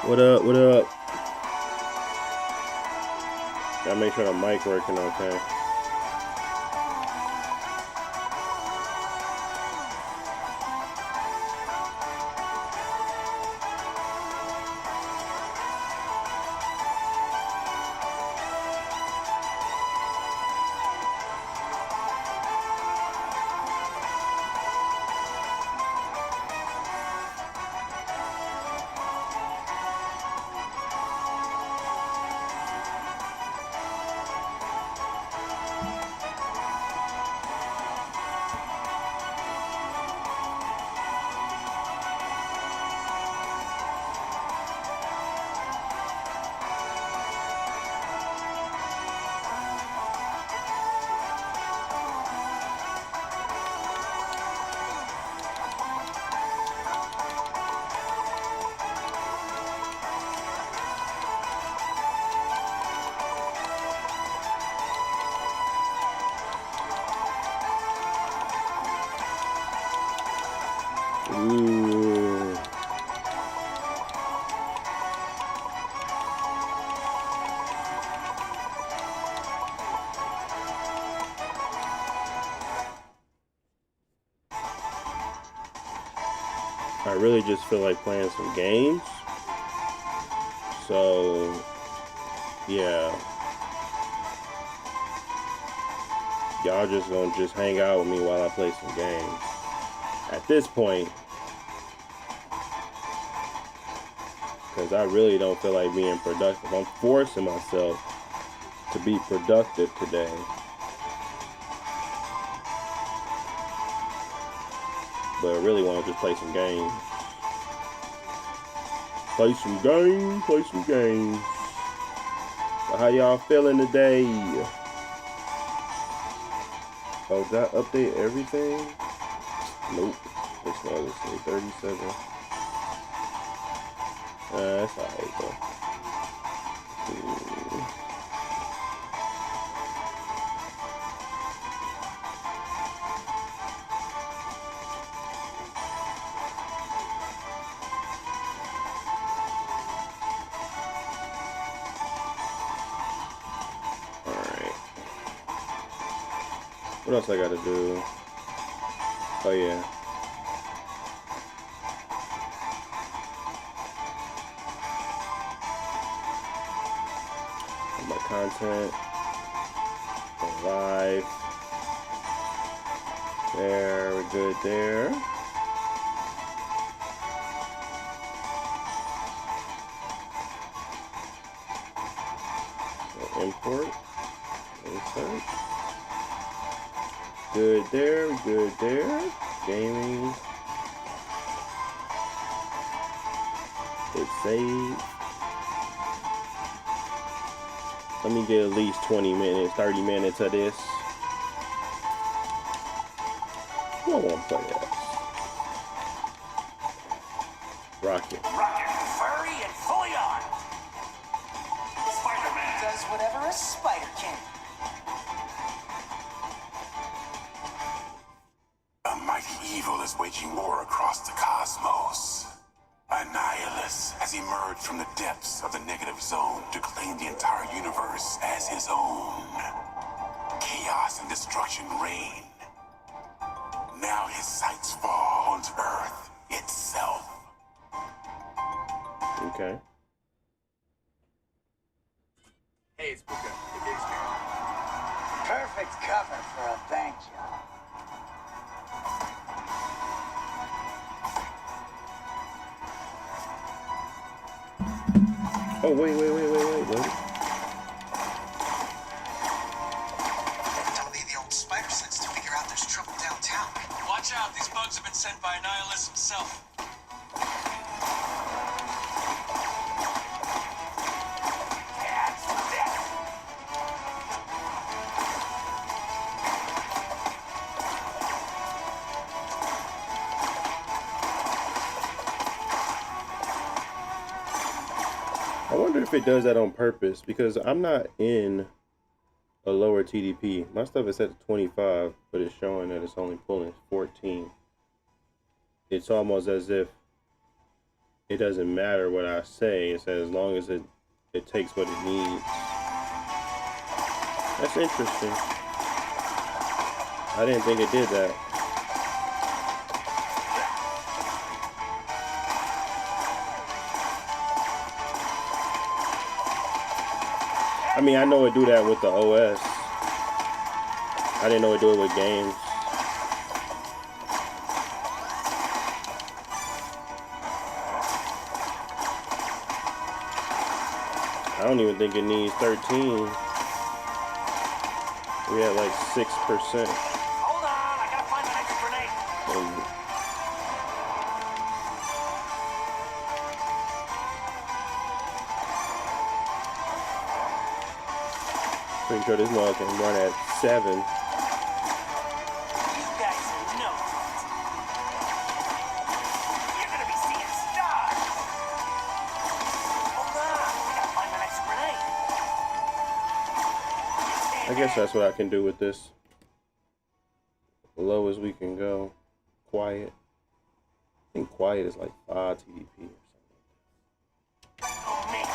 What up? What up? Gotta make sure the mic working okay. Ooh. I really just feel like playing some games. So, yeah. Y'all just gonna just hang out with me while I play some games. At this point, because I really don't feel like being productive. I'm forcing myself to be productive today. But I really want to just play some games. Play some games, play some games. So how y'all feeling today? Oh, did I update everything? Nope. It's not, let's say 37. That's alright though. Alright. What else I gotta do? Oh yeah. My content. Live. There, we're good there. So import. Insert. Good there, good there. Gaming. Hit save. Let me get at least 20 minutes, 30 minutes of this. Who I want to play as? Rocket. Rocket, furry and fully armed. Spider-Man does whatever a spider can. A mighty evil is waging war across the cosmos. Annihilus has emerged from the depths of the negative zone to claim the entire universe as his own. Chaos and destruction reign. Now his sights fall onto Earth itself. Okay. Hey, it's Puka. The gig's here. Perfect cover for a bank job. Oh, wait. It'll need the old spider sense to figure out there's trouble downtown. Watch out, these bugs have been sent by Annihilus himself. I wonder if it does that on purpose, because I'm not in a lower TDP. My stuff is set to 25, but it's showing that it's only pulling 14. It's almost as if it doesn't matter what I say. It says as long as it takes what it needs. That's interesting. I didn't think it did that. I mean, I know it do that with the OS. I didn't know it do it with games. I don't even think it needs 13. We had like 6%. Hold on, I gotta find the next grenade. Pretty sure this one can run at 7. You guys are no fun. You're gonna be seeing stars. Hold on, I gotta find the next grenade. I guess that's what I can do with this. Low as we can go. Quiet. I think quiet is like 5 TDP or something. Oh man.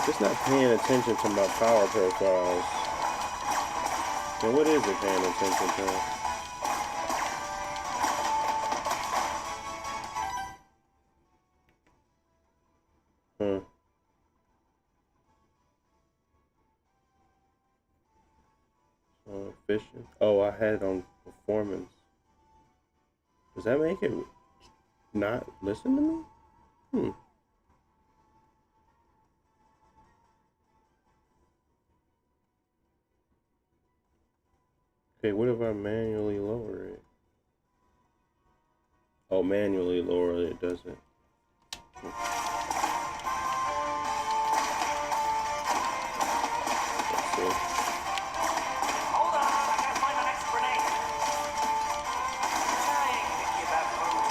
It's not paying attention to my power profiles. And what is it paying attention to? Efficient. Oh, I had it on performance. Does that make it not listen to me? Okay, what if I manually lower it? Oh, manually lower it doesn't. Let's see. Hold on, I gotta find the next grenade. I ain't gonna give that food.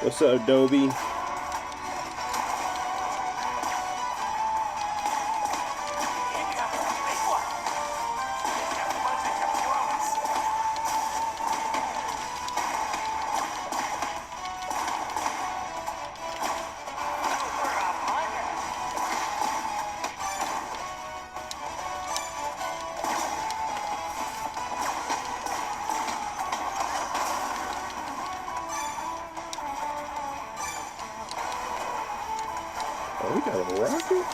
What's up, Dobie? Oh, we got a rocket?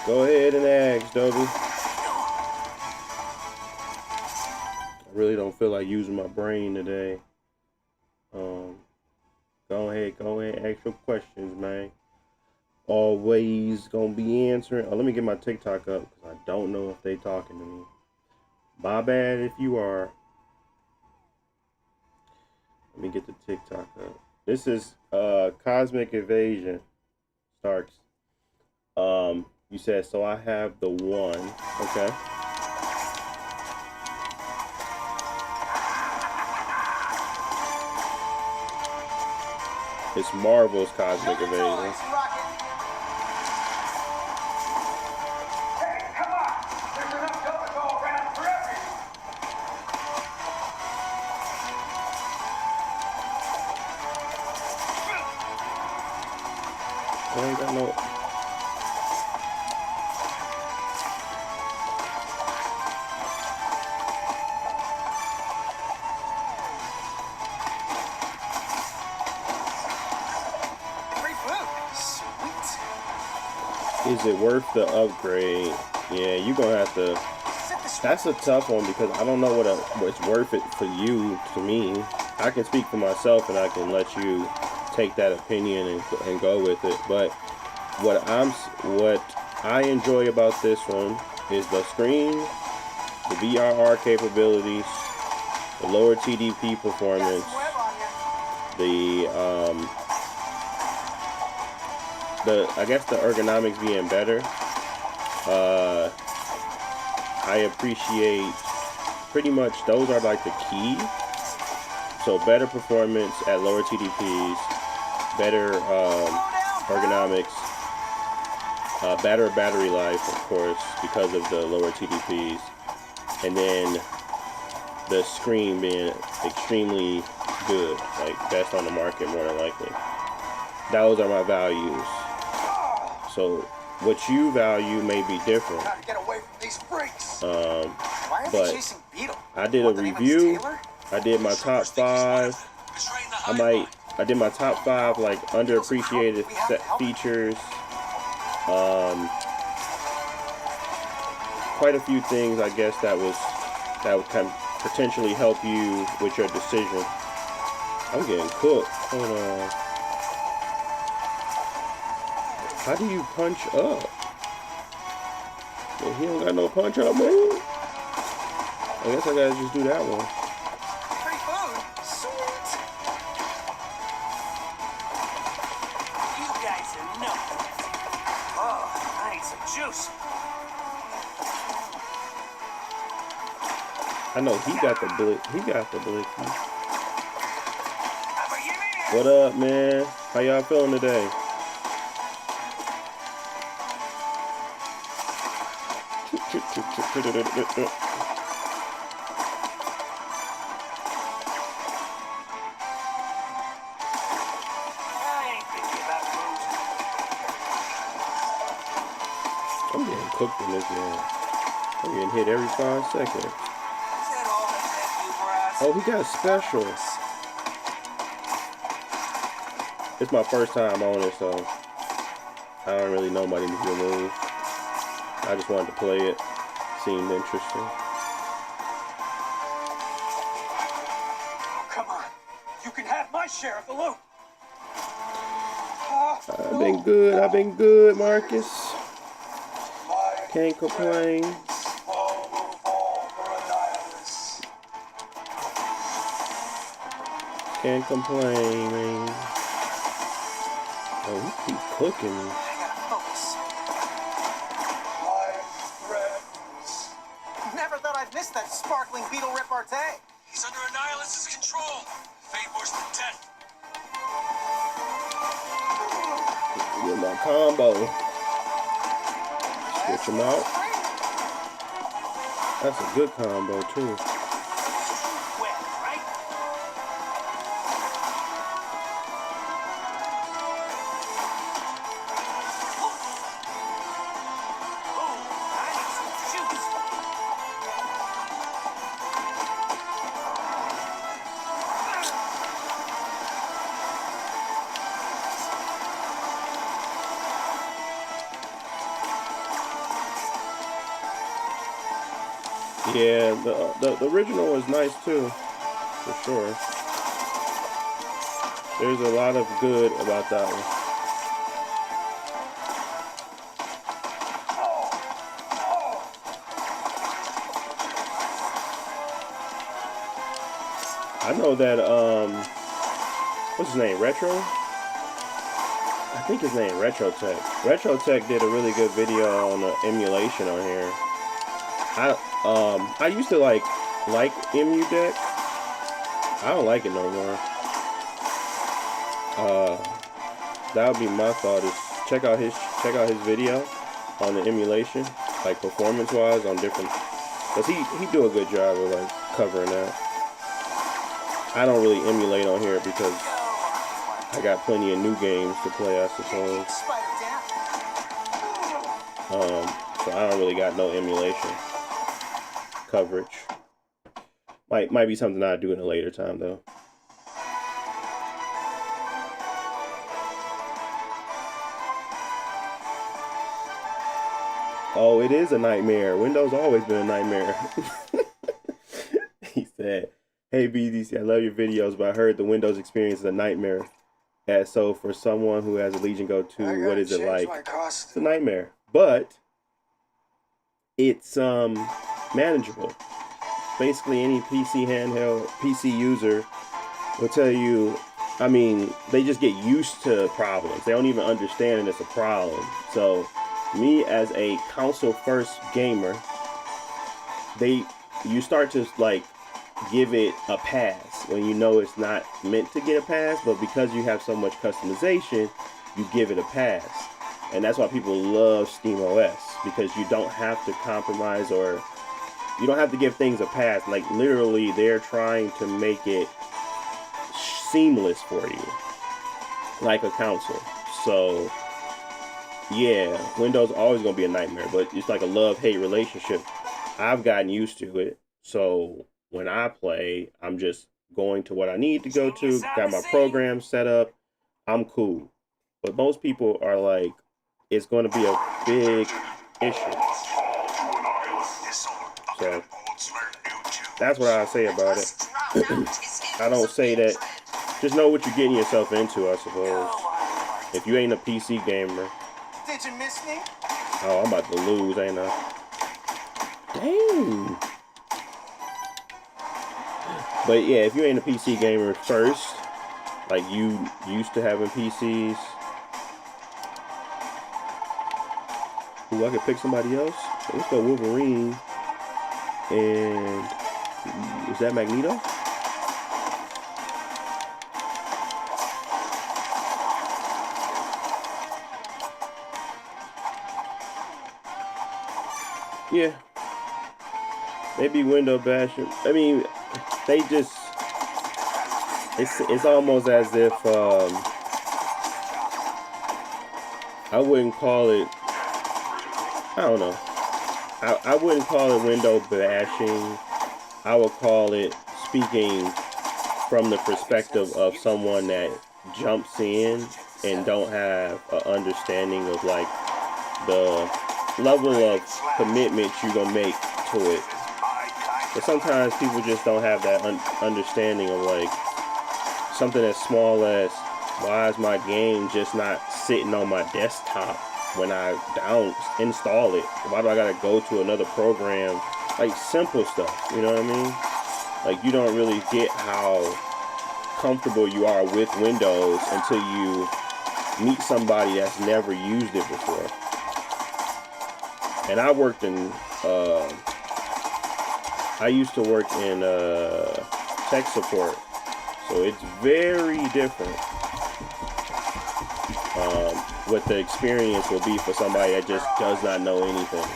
Go ahead and ask, Dobie. I really don't feel like using my brain today. Go ahead, ask your questions, man. Always gonna be answering. Oh, let me get my TikTok up because I don't know if they talking to me. My bad if you are. Let me get the TikTok up. This is Cosmic Evasion. Starks. You said so I have the 1. Okay. It's Marvel's Cosmic Evasion. Hey, come on! There's enough dough to go around for everyone! I ain't got no. Free food! Sweet! Is it worth the upgrade? Yeah, you're gonna have to. That's a tough one because I don't know what's worth it for you. To me, I can speak for myself and I can let you take that opinion and go with it. But what I enjoy about this one is the screen, the VRR capabilities, the lower TDP performance, I guess the ergonomics being better. I appreciate pretty much those are like the key. So better performance at lower TDPs, better ergonomics, better battery life, of course, because of the lower TDPs, and then the screen being extremely good, like best on the market more than likely. Those are my values. So what you value may be different. Gotta get away from these freaks. Why are they chasing Beetle? I did a review. I did my top 5. I did my top 5 like underappreciated features. Quite a few things, I guess, that would kind of potentially help you with your decision. I'm getting cooked. Hold on. How do you punch up? Well, he don't got no punch up, man. I guess I gotta just do that one. Free food. Sweet. You guys are nuts. Oh, I need some juice. I know he got the blick. He got the blicky. What up, man? How y'all feeling today? I'm getting cooked in this game. I'm getting hit every 5 seconds. Oh, he got a special. It's my first time on it, so I don't really know my individual moves. I just wanted to play it. Seemed interesting. Oh, come on. You can have my share of the loot. I've been good. I've been good, Marcus. Can't complain. Can't complain, man. Oh, he keep cooking. I gotta focus. Never thought I'd miss that sparkling Beetle repartee. He's under Annihilus' control. Fate worse than death. Get my combo. Switch him out. That's a good combo, too. Yeah, the original was nice too, for sure. There's a lot of good about that one. I know that what's his name? Retro? I think his name Retrotech. Retrotech did a really good video on emulation on here. I used to like Emu Deck. I don't like it no more. That would be my thought, is check out his video on the emulation, like performance wise on different, cause he do a good job of like covering that. I don't really emulate on here because I got plenty of new games to play, I suppose. So I don't really got no emulation coverage. Might be something I do in a later time though. Oh, it is a nightmare. Windows always been a nightmare. He said, "Hey BDC, I love your videos, but I heard the Windows experience is a nightmare. And so for someone who has a Legion Go 2, what is it like?" It's a nightmare, but it's manageable. Basically, any PC handheld, PC user will tell you, I mean, they just get used to problems. They don't even understand that it's a problem. So me as a console first gamer, you start to like give it a pass when you know it's not meant to get a pass, but because you have so much customization, you give it a pass. And that's why people love SteamOS, because you don't have to compromise, or you don't have to give things a pass. Like literally they're trying to make it seamless for you, like a console. So yeah, Windows always gonna be a nightmare, but it's like a love-hate relationship. I've gotten used to it. So when I play, I'm just going to what I need to go to, got my program set up, I'm cool. But most people are like, it's going to be a big issue. So that's what I say about it. I don't say that. Just know what you're getting yourself into, I suppose. If you ain't a PC gamer. Did you miss me? Oh, I'm about to lose, ain't I? Dang. But yeah, if you ain't a PC gamer first, like you used to having PCs. Ooh, I could pick somebody else. Let's go Wolverine. And is that Magneto? Yeah. Maybe window bashing. I mean, they just it's almost as if I wouldn't call it, I don't know. I wouldn't call it window bashing. I would call it speaking from the perspective of someone that jumps in and don't have an understanding of like the level of commitment you're gonna make to it. But sometimes people just don't have that understanding of like something as small as, why is my game just not sitting on my desktop when I install it? Why do I gotta go to another program? Like simple stuff, you know what I mean? Like you don't really get how comfortable you are with Windows until you meet somebody that's never used it before. And I worked in I used to work in tech support, so it's very different what the experience will be for somebody that just does not know anything.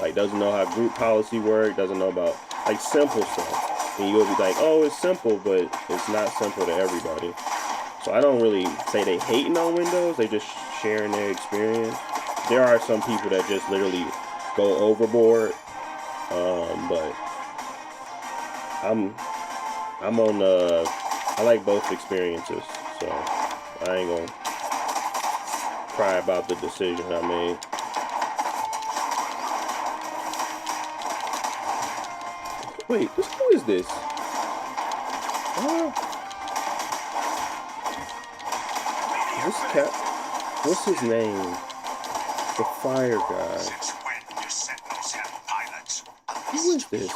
Like doesn't know how group policy work, doesn't know about like simple stuff. And you'll be like, oh, it's simple, but it's not simple to everybody. So I don't really say they hating on Windows, they just sharing their experience. There are some people that just literally go overboard, but I'm on I like both experiences, so I ain't gonna cry about the decision I made. Wait, who is this? This cat, what's his name? The fire guy. Who is this?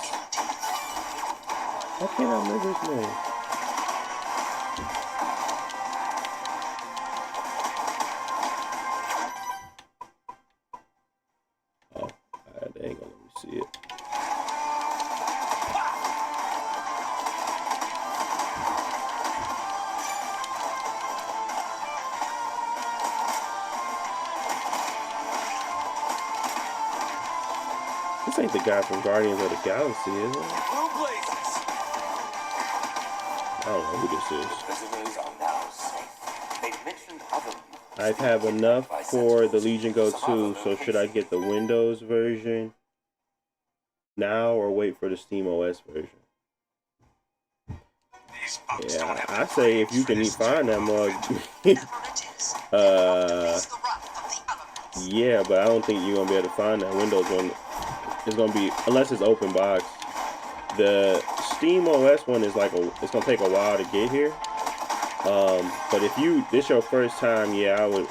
Why can't I remember his name? Oh, dang, let me see it. This ain't the guy from Guardians of the Galaxy, is it? I don't know who this is. I have enough for the Legion Go 2, so should I get the Windows version now or wait for the SteamOS version? Yeah, I say if you can find that mug. Yeah, but I don't think you're gonna be able to find that Windows one. It's gonna be, unless it's open box. The SteamOS one is like it's gonna take a while to get here. But if this your first time, yeah, I would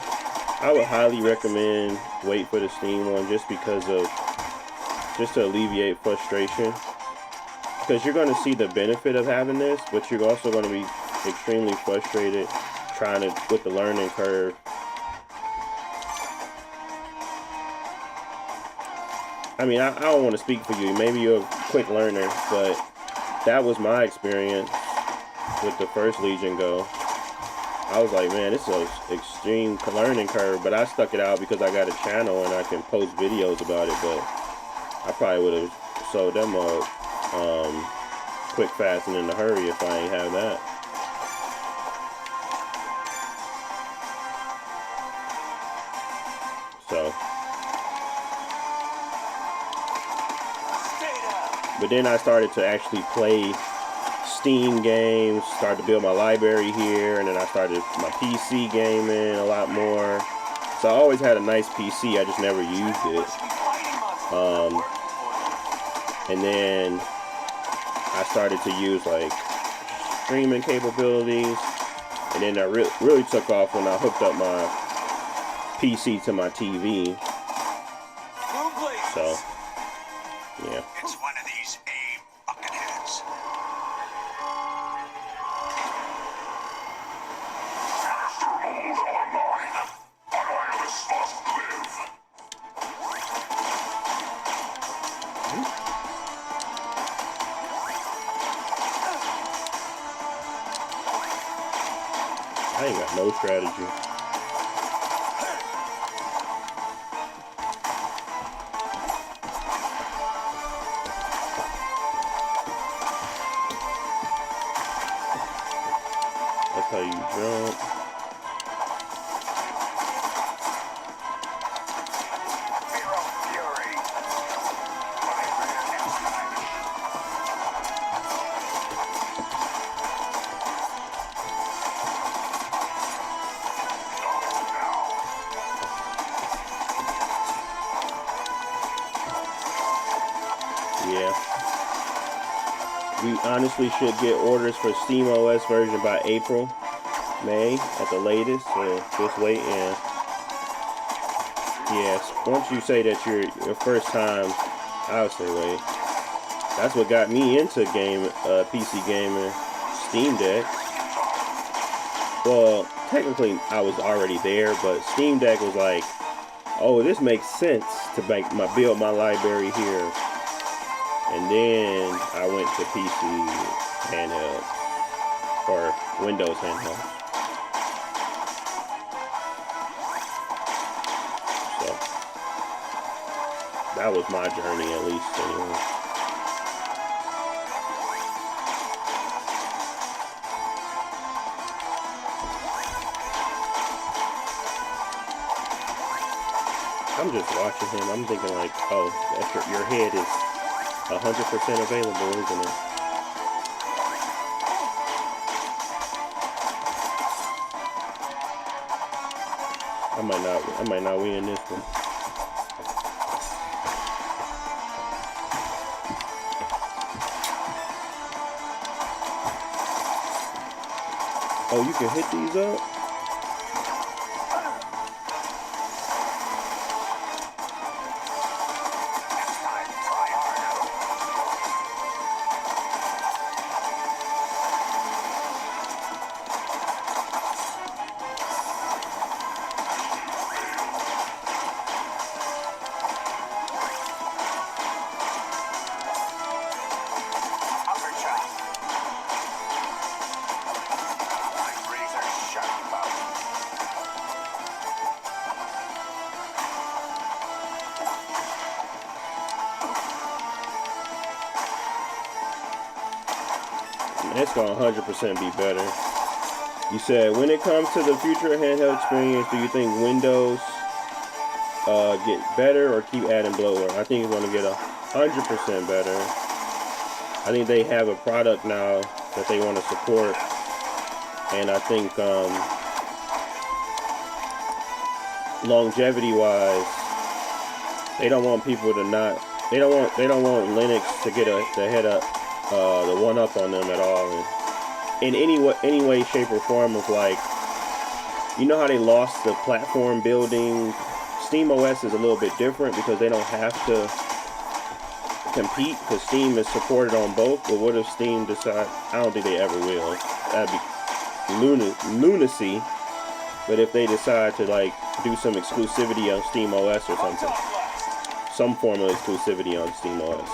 highly recommend wait for the Steam one, just to alleviate frustration. Because you're gonna see the benefit of having this, but you're also gonna be extremely frustrated with the learning curve. I mean, I don't want to speak for you. Maybe you're a quick learner, but that was my experience with the first Legion Go. I was like, man, this is an extreme learning curve, but I stuck it out because I got a channel and I can post videos about it, but I probably would have sold them up quick, fast, and in a hurry if I ain't have that. So, but then I started to actually play Steam games, started to build my library here, and then I started my PC gaming a lot more. So I always had a nice PC, I just never used it. And then I started to use like streaming capabilities, and then that really took off when I hooked up my PC to my TV. So, yeah. It's one of these bucketheads. I ain't got no strategy. That's how you jump. Yeah. We honestly should get orders for SteamOS version by April, May at the latest. So just wait and yes. Once you say that you're your first time, I would say wait. That's what got me into PC gaming, Steam Deck. Well, technically I was already there, but Steam Deck was like, oh, this makes sense to build my library here. And then I went to PC handheld or Windows handheld. So that was my journey, at least anyway. I'm just watching him. I'm thinking like, oh, that's your head is 100% available, isn't it? I might not win this one. Oh, you can hit these up? It's gonna 100% be better. You said, when it comes to the future handheld experience, do you think Windows get better or keep adding bloatware? I think it's gonna get 100% better. I think they have a product now that they want to support, and I think longevity-wise, they don't want people to not. They don't want Linux to get the head up. The one up on them at all, and in any way, shape, or form of like, you know how they lost the platform building. SteamOS is a little bit different because they don't have to compete because Steam is supported on both. But what if Steam decide? I don't think they ever will. That'd be lunacy. But if they decide to like do some exclusivity on SteamOS or something. some form of exclusivity on SteamOS.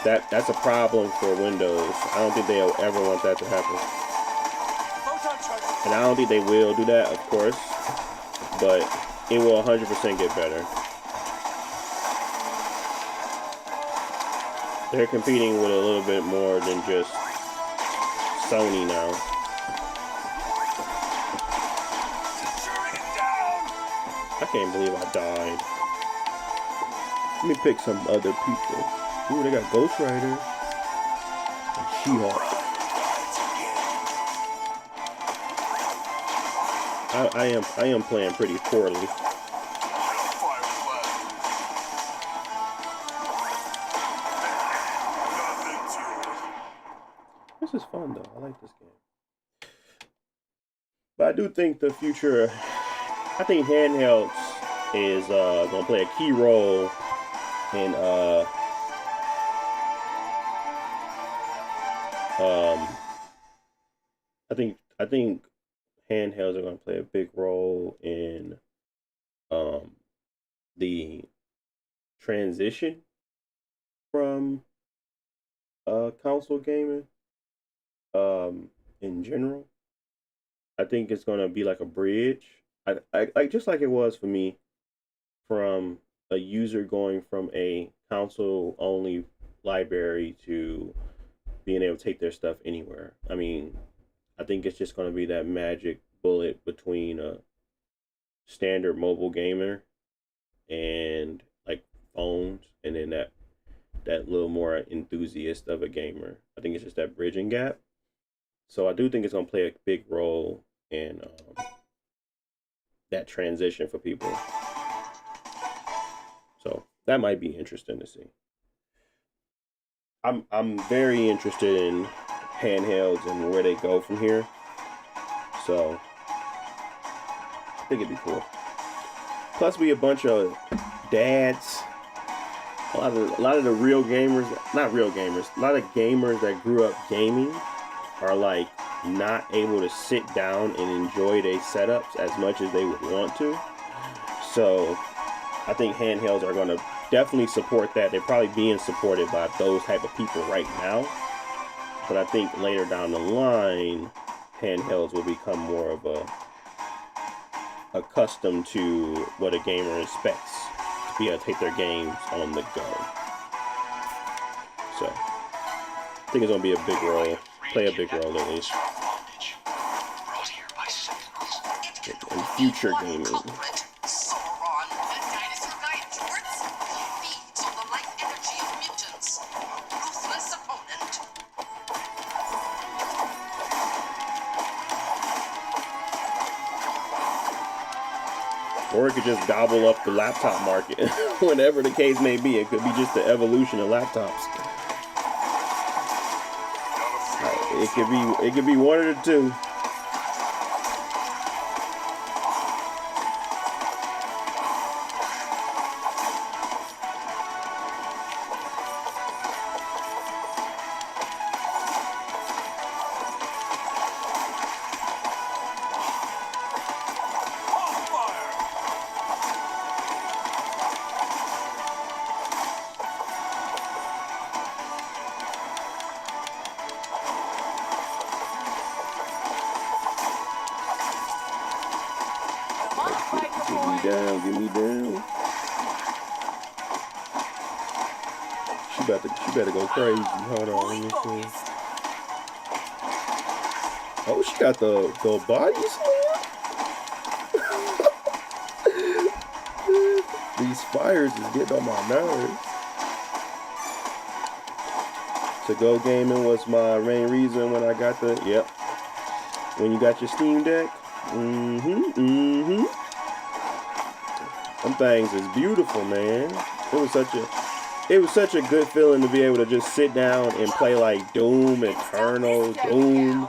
That's a problem for Windows. I don't think they'll ever want that to happen. And I don't think they will do that, of course. But it will 100% get better. They're competing with a little bit more than just Sony now. I can't believe I died. Let me pick some other people. Ooh, they got Ghost Rider and She-Hulk. I am playing pretty poorly. This is fun though. I like this game. But I do think the future, I think handhelds is gonna play a key role in I think handhelds are gonna play a big role in the transition from console gaming in general. I think it's gonna be like a bridge. I just like it was for me, from a user going from a console only library to being able to take their stuff anywhere. I mean, I think it's just gonna be that magic bullet between a standard mobile gamer and like phones, and then that little more enthusiast of a gamer. I think it's just that bridging gap. So I do think it's gonna play a big role in that transition for people. So that might be interesting to see. I'm very interested in handhelds and where they go from here. So I think it'd be cool. Plus, we a bunch of dads. A lot of the real gamers, not real gamers, a lot of gamers that grew up gaming are like not able to sit down and enjoy their setups as much as they would want to. So I think handhelds are going to definitely support that. They're probably being supported by those type of people right now. But I think later down the line, handhelds will become more of accustomed to what a gamer expects, to be able to take their games on the go. So I think it's going to be a big role, play a big role at least in future gaming. Or it could just gobble up the laptop market. Whatever the case may be, it could be just the evolution of laptops. It could be one of the two. Get me down. She better go crazy. Hold on, let me see. Oh, she got the body slam. These fires is getting on my nerves. To go gaming was my main reason when I got the, yep. When you got your Steam Deck. Them things is beautiful, man. It was such a good feeling to be able to just sit down and play like Doom, Eternal, Doom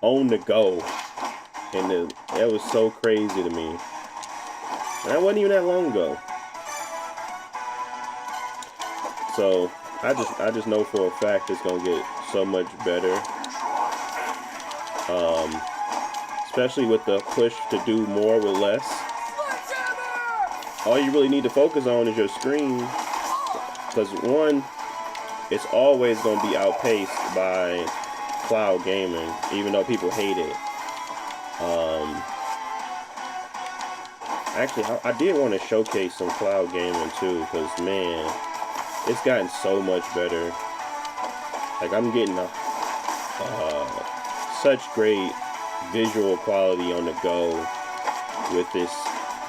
on the go. And that was so crazy to me. And that wasn't even that long ago. So I just know for a fact it's gonna get so much better. Especially with the push to do more with less. All you really need to focus on is your screen. because one, it's always going to be outpaced by cloud gaming, even though people hate it. Actually, I did want to showcase some cloud gaming too, because man, it's gotten so much better. Like I'm getting such great visual quality on the go with this,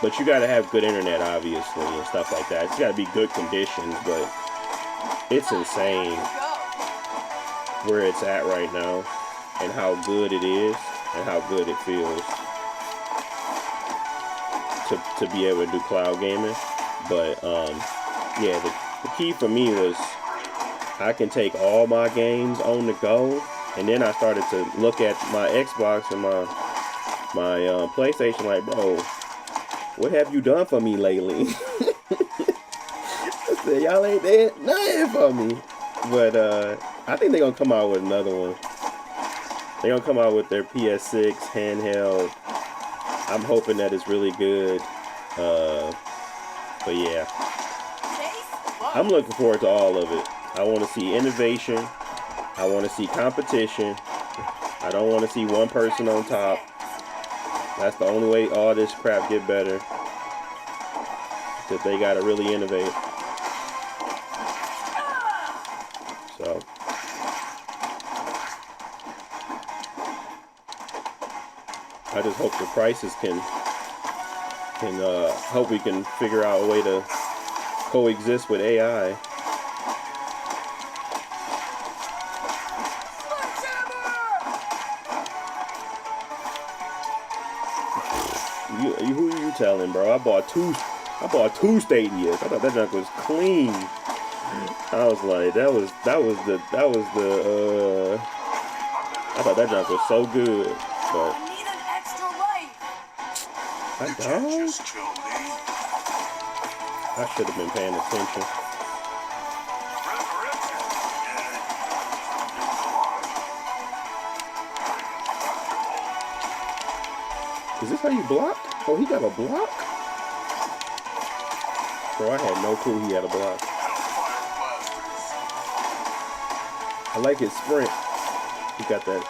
but you got to have good internet, obviously, and stuff like that. It's got to be good conditions, but it's insane where it's at right now and how good it is and how good it feels to be able to do cloud gaming. But yeah, the key for me was I can take all my games on the go, and then I started to look at my Xbox and my PlayStation like, bro, what have you done for me lately? I said, y'all ain't did nothing for me. But I think they're gonna come out with another one. They're gonna come out with their PS6 handheld. I'm hoping that it's really good. But yeah, I'm looking forward to all of it. I want to see innovation. I want to see competition. I don't want to see one person on top. That's the only way all this crap get better. That they gotta really innovate. So I just hope the prices can hope we can figure out a way to coexist with AI. Who are you telling, bro? I bought two Stadias. I thought that junk was clean. I was like, that was the I thought that junk was so good, but I don't. I should have been paying attention. Is this how you block? Oh, he got a block? Bro, I had no clue he had a block. I like his sprint. He got that.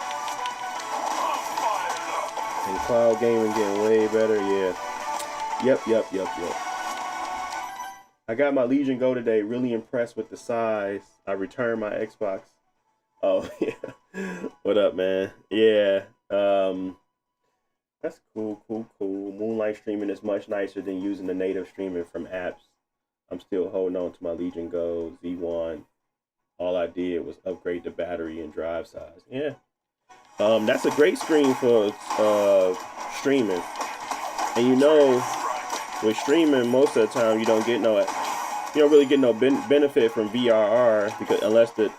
And cloud gaming getting way better, yeah. Yep. I got my Legion Go today, really impressed with the size. I returned my Xbox. Oh, yeah. What up, man? Yeah. That's cool. Moonlight streaming is much nicer than using the native streaming from apps. I'm still holding on to my Legion Go Z1. All I did was upgrade the battery and drive size. Yeah. That's a great screen for streaming. And you know, with streaming, most of the time you don't really get no benefit from VRR because unless it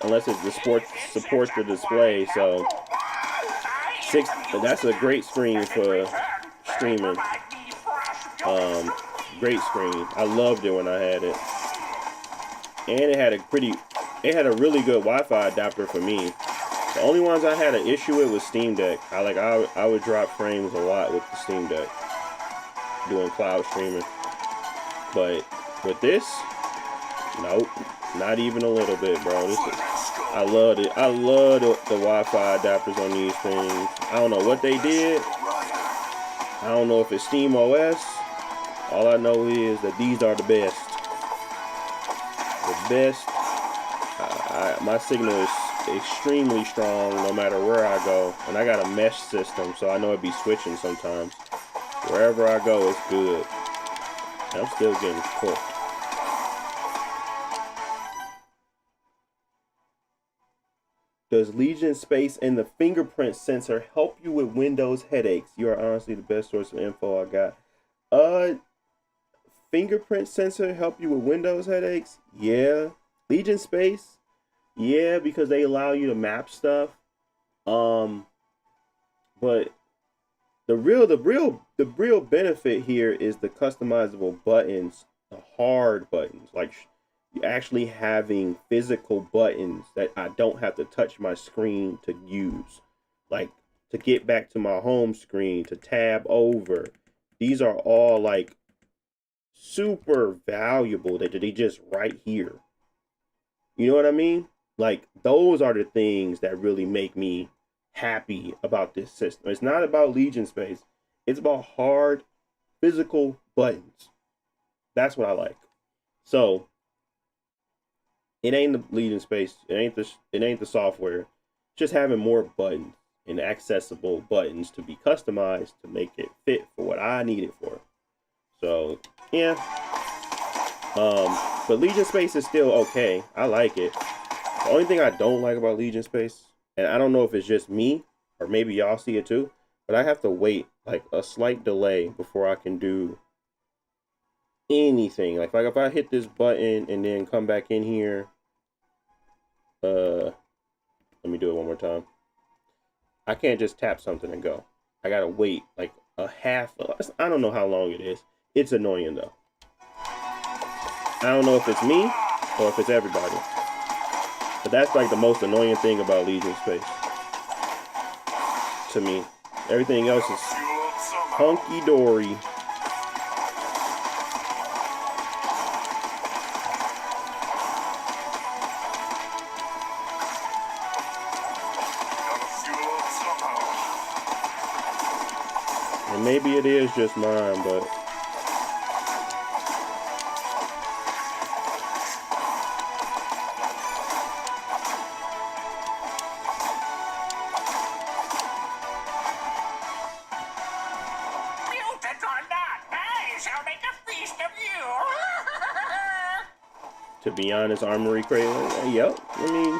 supports the display. So that's a great screen for streaming. Great screen. I loved it when I had it, and it had a really good Wi-Fi adapter for me. The only ones I had an issue with was Steam Deck. I would drop frames a lot with the Steam Deck doing cloud streaming, but with this, nope, not even a little bit, bro. I loved it. I love the Wi-Fi adapters on these things. I don't know what they did. I don't know if it's Steam OS. All I know is that these are the best. The best. My signal is extremely strong no matter where I go. And I got a mesh system, so I know it'd be switching sometimes. Wherever I go, it's good. And I'm still getting cooked. Does Legion Space and the fingerprint sensor help you with Windows headaches? You are honestly the best source of info I got. Fingerprint sensor help you with Windows headaches? Yeah. Legion Space? Yeah, because they allow you to map stuff. But the real benefit here is the customizable buttons, the hard buttons, like actually having physical buttons that I don't have to touch my screen to use, like to get back to my home screen, to tab over. These are all like super valuable that they just right here. You know what I mean? Like, those are the things that really make me happy about this system. It's not about Legion space. It's about hard physical buttons. That's what I like. So it ain't the Legion space. It ain't the software. Just having more buttons and accessible buttons to be customized to make it fit for what I need it for. So yeah. But Legion space is still okay. I like it. The only thing I don't like about Legion space, and I don't know if it's just me or maybe y'all see it too, but I have to wait like a slight delay before I can do anything. Like if I hit this button and then come back in here, let me do it one more time. I can't just tap something and go. I gotta wait like a half. I don't know how long it is. It's annoying though. I don't know if it's me or if it's everybody. But that's like the most annoying thing about Legion space. To me. Everything else is hunky-dory. And maybe it is just mine, but to be honest, Armory Crate, yep. I mean,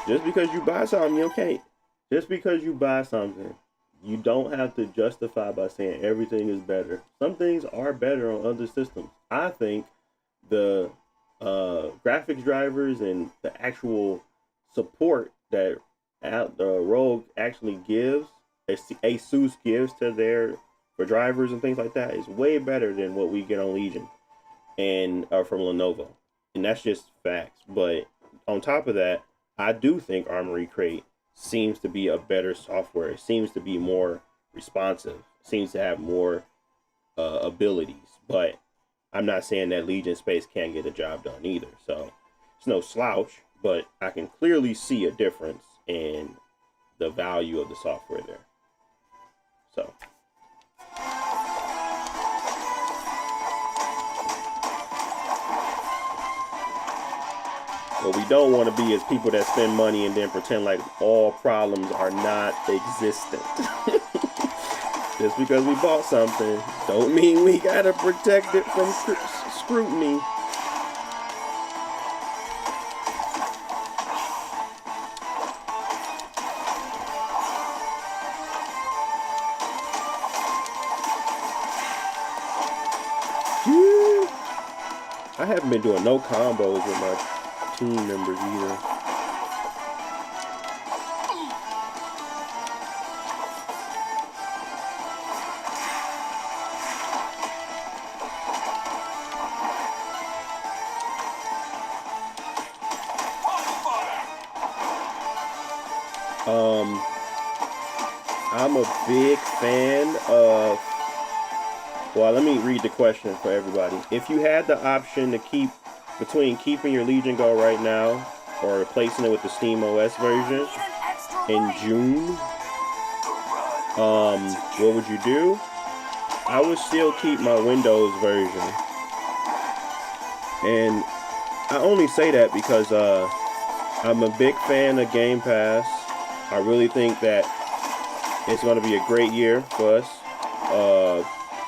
just because you buy something, you can't. Just because you buy something, you don't have to justify by saying everything is better. Some things are better on other systems. I think the graphics drivers and the actual support that Rogue actually gives, ASUS gives to their for drivers and things like that, is way better than what we get on Legion and from Lenovo. And that's just facts. But on top of that, I do think Armory Crate seems to be a better software. It seems to be more responsive. It seems to have more abilities. But I'm not saying that Legion Space can't get the job done either. So it's no slouch, but I can clearly see a difference in the value of the software there. So what we don't want to be is people that spend money and then pretend like all problems are not existent. Just because we bought something don't mean we gotta protect it from scrutiny. I haven't been doing no combos with my team members either. I'm a big fan of, well, let me read the question for everybody. If you had the option to keep between keeping your Legion Go right now or replacing it with the Steam OS version in June, what would you do? I would still keep my Windows version. And I only say that because I'm a big fan of Game Pass. I really think that it's going to be a great year for us,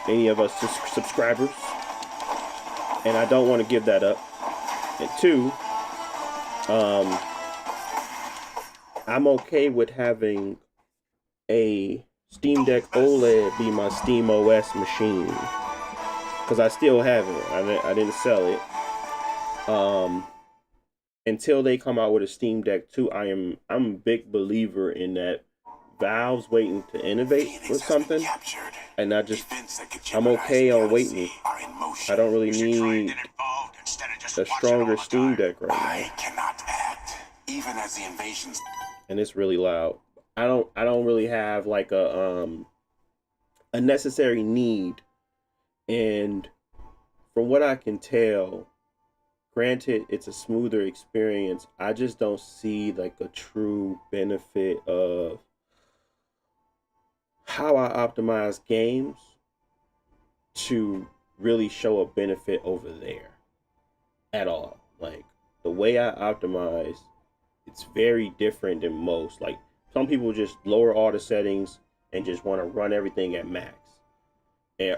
any of us subscribers. And I don't want to give that up. And two, I'm okay with having a Steam Deck OLED be my Steam OS machine, because I still have it. I didn't sell it. Until they come out with a Steam Deck 2, I'm a big believer in that. Valve's waiting to innovate with something, and I'm okay on waiting. I don't really need a stronger Steam Deck right now. I cannot act, even as the invasions. And it's really loud. I don't really have like a necessary need, and from what I can tell, granted, it's a smoother experience. I just don't see like a true benefit of how I optimize games to really show a benefit over there at all. Like the way I optimize, it's very different than most. Like some people just lower all the settings and just want to run everything at max,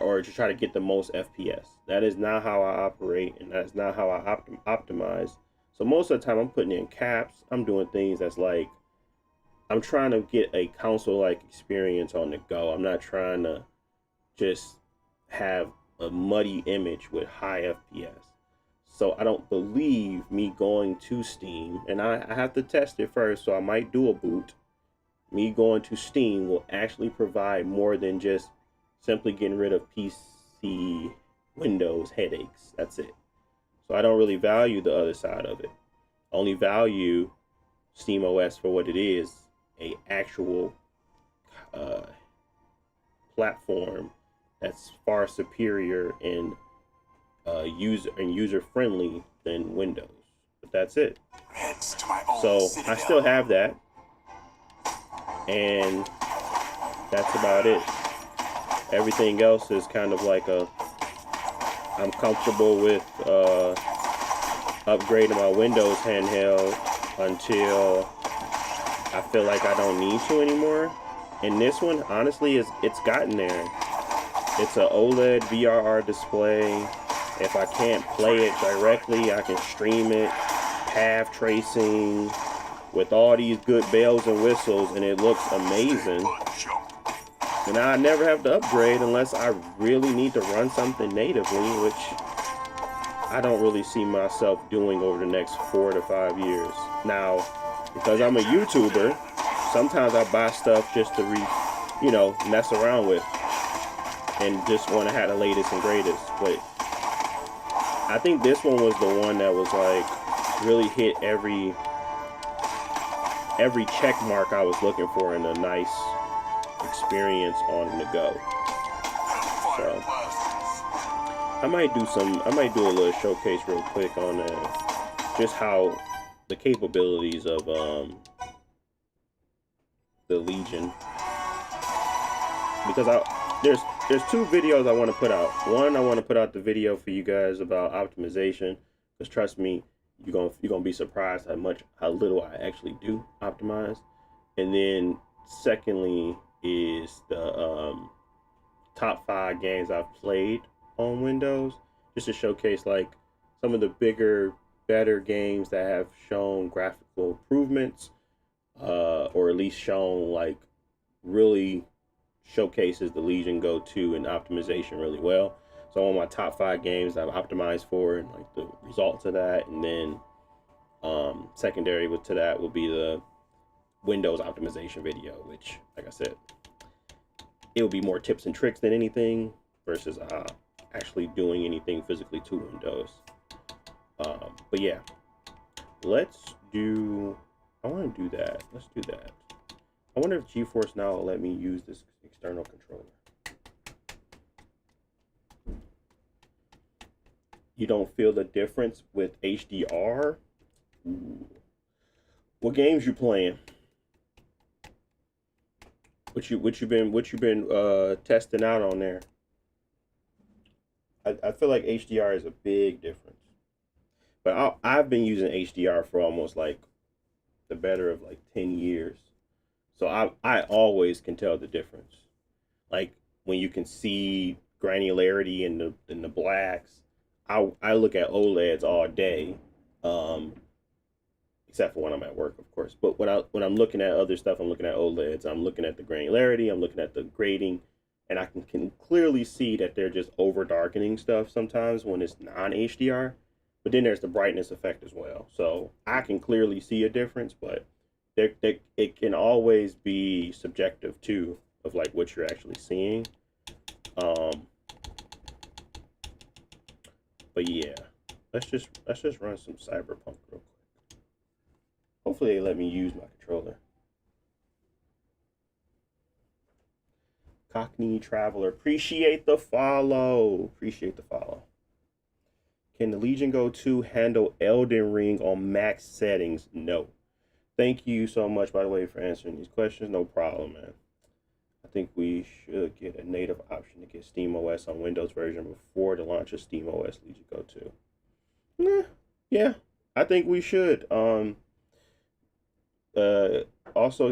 or to try to get the most FPS. That is not how I operate, and that's not how I optimize. So most of the time, I'm putting in caps. I'm doing things that's like I'm trying to get a console-like experience on the go. I'm not trying to just have a muddy image with high FPS. So I don't believe me going to Steam, and I have to test it first, so I might do a boot. Me going to Steam will actually provide more than just simply getting rid of PC Windows headaches. That's it. So I don't really value the other side of it. I only value Steam OS for what it is, a actual platform that's far superior and user friendly than Windows. But that's it. So I still have that, and that's about it. Everything else is kind of like I'm comfortable with upgrading my Windows handheld until I feel like I don't need to anymore. And this one, honestly, it's gotten there. It's an OLED VRR display. If I can't play it directly, I can stream it, path tracing, with all these good bells and whistles, and it looks amazing. And I never have to upgrade unless I really need to run something natively, which I don't really see myself doing over the next 4 to 5 years. Now, because I'm a YouTuber, sometimes I buy stuff just to mess around with and just want to have the latest and greatest. But I think this one was the one that was like really hit every check mark I was looking for in a nice experience on the go. So I might do a little showcase real quick on just how the capabilities of the Legion, because there's 2 videos I want to put out. One, I want to put out the video for you guys about optimization, because trust me, you're gonna be surprised how little I actually do optimize. And then secondly is the top 5 games I've played on Windows, just to showcase like some of the bigger, better games that have shown graphical improvements, or at least shown like really showcases the Legion go-to and optimization really well. So on my top 5 games I've optimized for, and like the results of that, and then secondary to that will be the Windows optimization video, which, like I said, it will be more tips and tricks than anything versus actually doing anything physically to Windows. But yeah, I want to do that. Let's do that. I wonder if GeForce Now will let me use this external controller. You don't feel the difference with HDR? Ooh. What games you playing? What you been testing out on there? I feel like HDR is a big difference. But I've been using HDR for almost like the better of like 10 years. So I always can tell the difference. Like when you can see granularity in the blacks, I look at OLEDs all day, except for when I'm at work, of course. But when I'm looking at other stuff, I'm looking at OLEDs. I'm looking at the granularity. I'm looking at the grading, and I can clearly see that they're just over darkening stuff sometimes when it's non HDR. But then there's the brightness effect as well. So I can clearly see a difference, but it can always be subjective too, of like what you're actually seeing. But yeah, let's just run some Cyberpunk real quick. Hopefully they let me use my controller. Cockney Traveler, appreciate the follow. Appreciate the follow. Can the Legion Go 2 handle Elden Ring on max settings? No. Thank you so much, by the way, for answering these questions. No problem, man. I think we should get a native option to get SteamOS on Windows version before the launch of SteamOS Legion Go 2. Yeah, I think we should. Also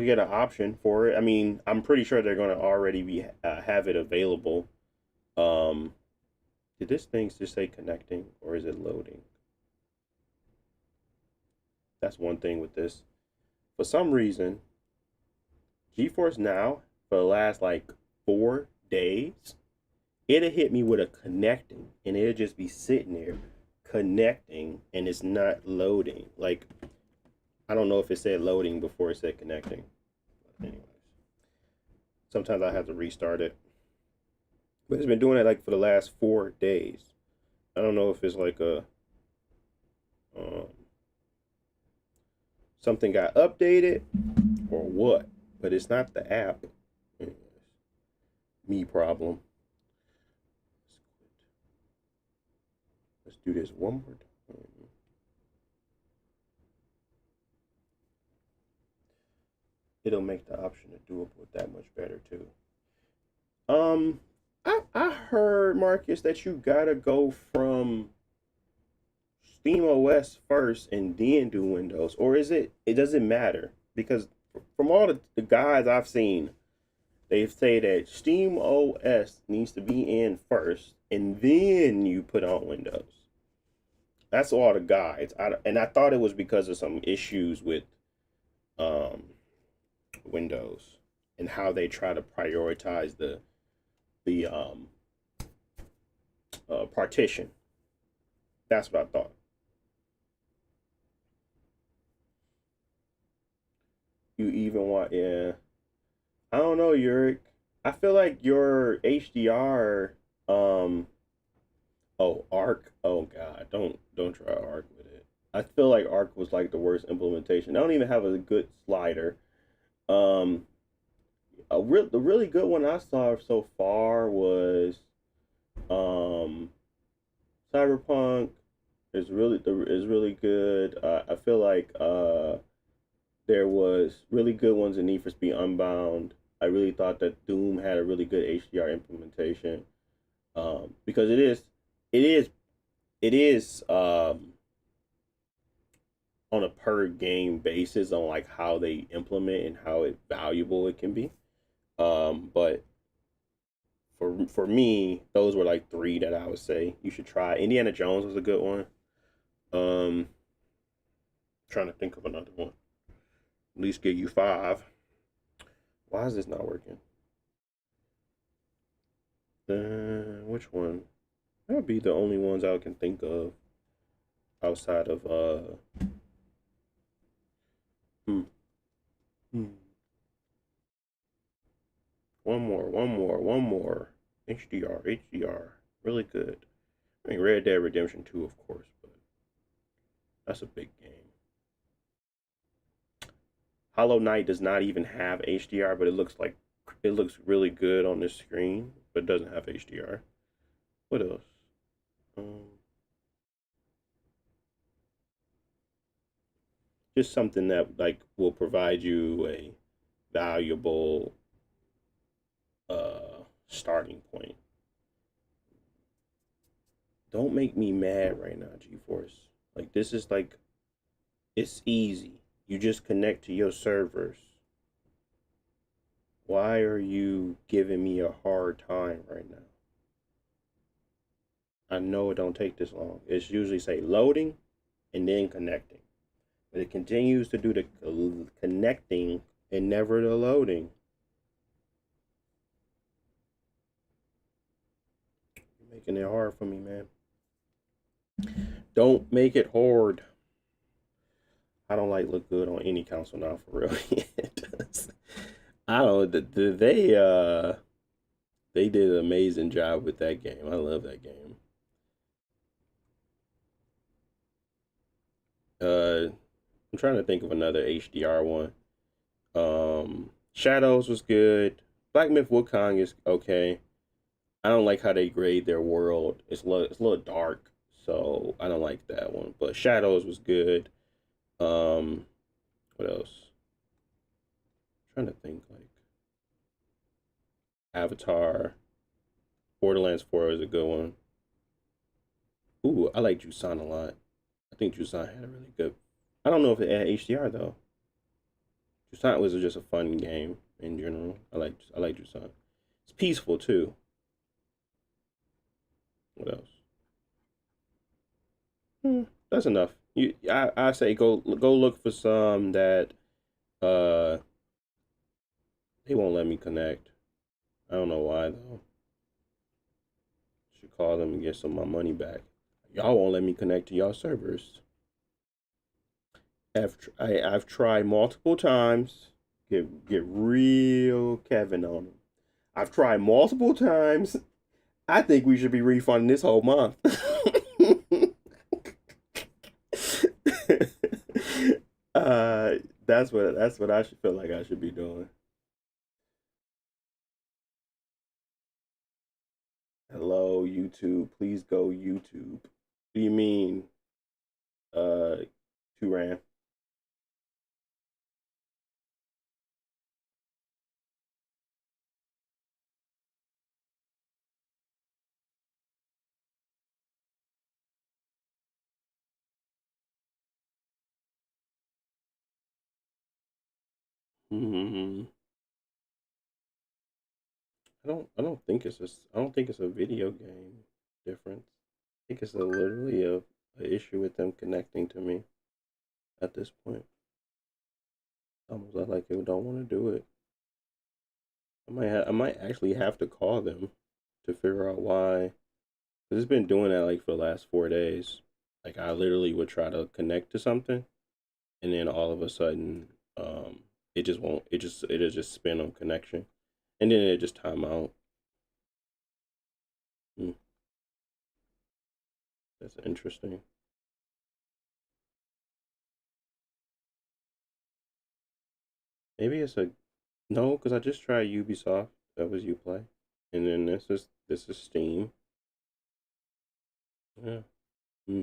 get an option for it. I mean, I'm pretty sure they're going to already be have it available. Did this thing just say connecting or is it loading? That's one thing with this. For some reason, GeForce Now for the last like 4 days, it'll hit me with a connecting and it'll just be sitting there connecting and it's not loading. Like, I don't know if it said loading before it said connecting. But anyways, sometimes I have to restart it. But it's been doing it like for the last 4 days. I don't know if it's like a something got updated or what, but it's not the app. Me problem. Let's do this one more time. It'll make the option to do it that much better too. I heard, Marcus, that you gotta go from SteamOS first and then do Windows, or is it doesn't matter? Because from all the guys I've seen, they say that SteamOS needs to be in first and then you put on Windows. That's all the guides. I thought it was because of some issues with Windows and how they try to prioritize the partition. That's what I thought. You even want, yeah. I don't know, Yurik. I feel like your HDR, oh, Arc. Oh God, don't try Arc with it. I feel like Arc was like the worst implementation. I don't even have a good slider. The really good one I saw so far was Cyberpunk is really good. I feel like there was really good ones in Need for Speed Unbound. I really thought that Doom had a really good HDR implementation, because it is on a per game basis on like how they implement and how valuable it can be. But for me, those were like 3 that I would say you should try. Indiana Jones was a good one. Trying to think of another one. At least give you 5. Why is this not working? Which one? That would be the only ones I can think of outside of one more. HDR. Really good. I mean, Red Dead Redemption 2, of course, but that's a big game. Hollow Knight does not even have HDR, but it looks really good on this screen, but it doesn't have HDR. What else? Just something that like will provide you a valuable starting point. Don't make me mad right now, GeForce. Like, this is like, it's easy. You just connect to your servers. Why are you giving me a hard time right now? I know it don't take this long. It's usually say loading and then connecting. But it continues to do the connecting and never the loading. You're making it hard for me, man. Don't make it hard. I don't like look good on any console now, for real. I don't. They did an amazing job with that game. I love that game. I'm trying to think of another HDR one. Shadows was good. Black Myth Wukong is okay. I don't like how they grade their world. It's a little dark, So I don't like that one. But Shadows was good. What else? I'm trying to think like Avatar, Borderlands 4 is a good one. Ooh, I like Jusan a lot. I think Jusan had a really good. I don't know if it had HDR though. Jusan was just a fun game in general. I like Jusan. It's peaceful too. What else? That's enough. I say go look for some that uh they won't let me connect. I don't know why though. Should call them and get some of my money back. Y'all won't let me connect to y'all servers. I've tried multiple times. Get real Kevin on them. I've tried multiple times. I think we should be refunding this whole month. uh, that's what I should feel like I should be doing. Hello, YouTube. Please go YouTube. What do you mean, uh, Turan? Mm-hmm. I don't think it's I don't think it's a video game difference. I think it's literally a issue with them connecting to me at this point. Almost like they don't want to do it. I might actually have to call them to figure out why. Cause it's been doing that like for the last 4 days. Like I literally would try to connect to something, and then all of a sudden, it just won't. It'll just spin on connection, and then it just time out. Hmm, that's interesting. Maybe it's a no, because I just tried Ubisoft. That was Uplay, and then this is Steam. Yeah. Hmm.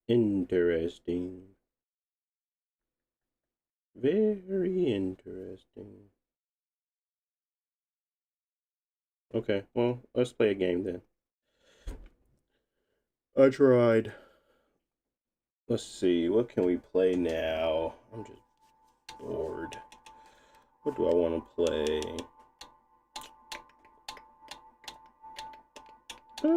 Interesting. Very interesting. Okay, well, let's play a game then. I tried. Let's see, what can we play now? I'm just bored. What do I want to play? Uh,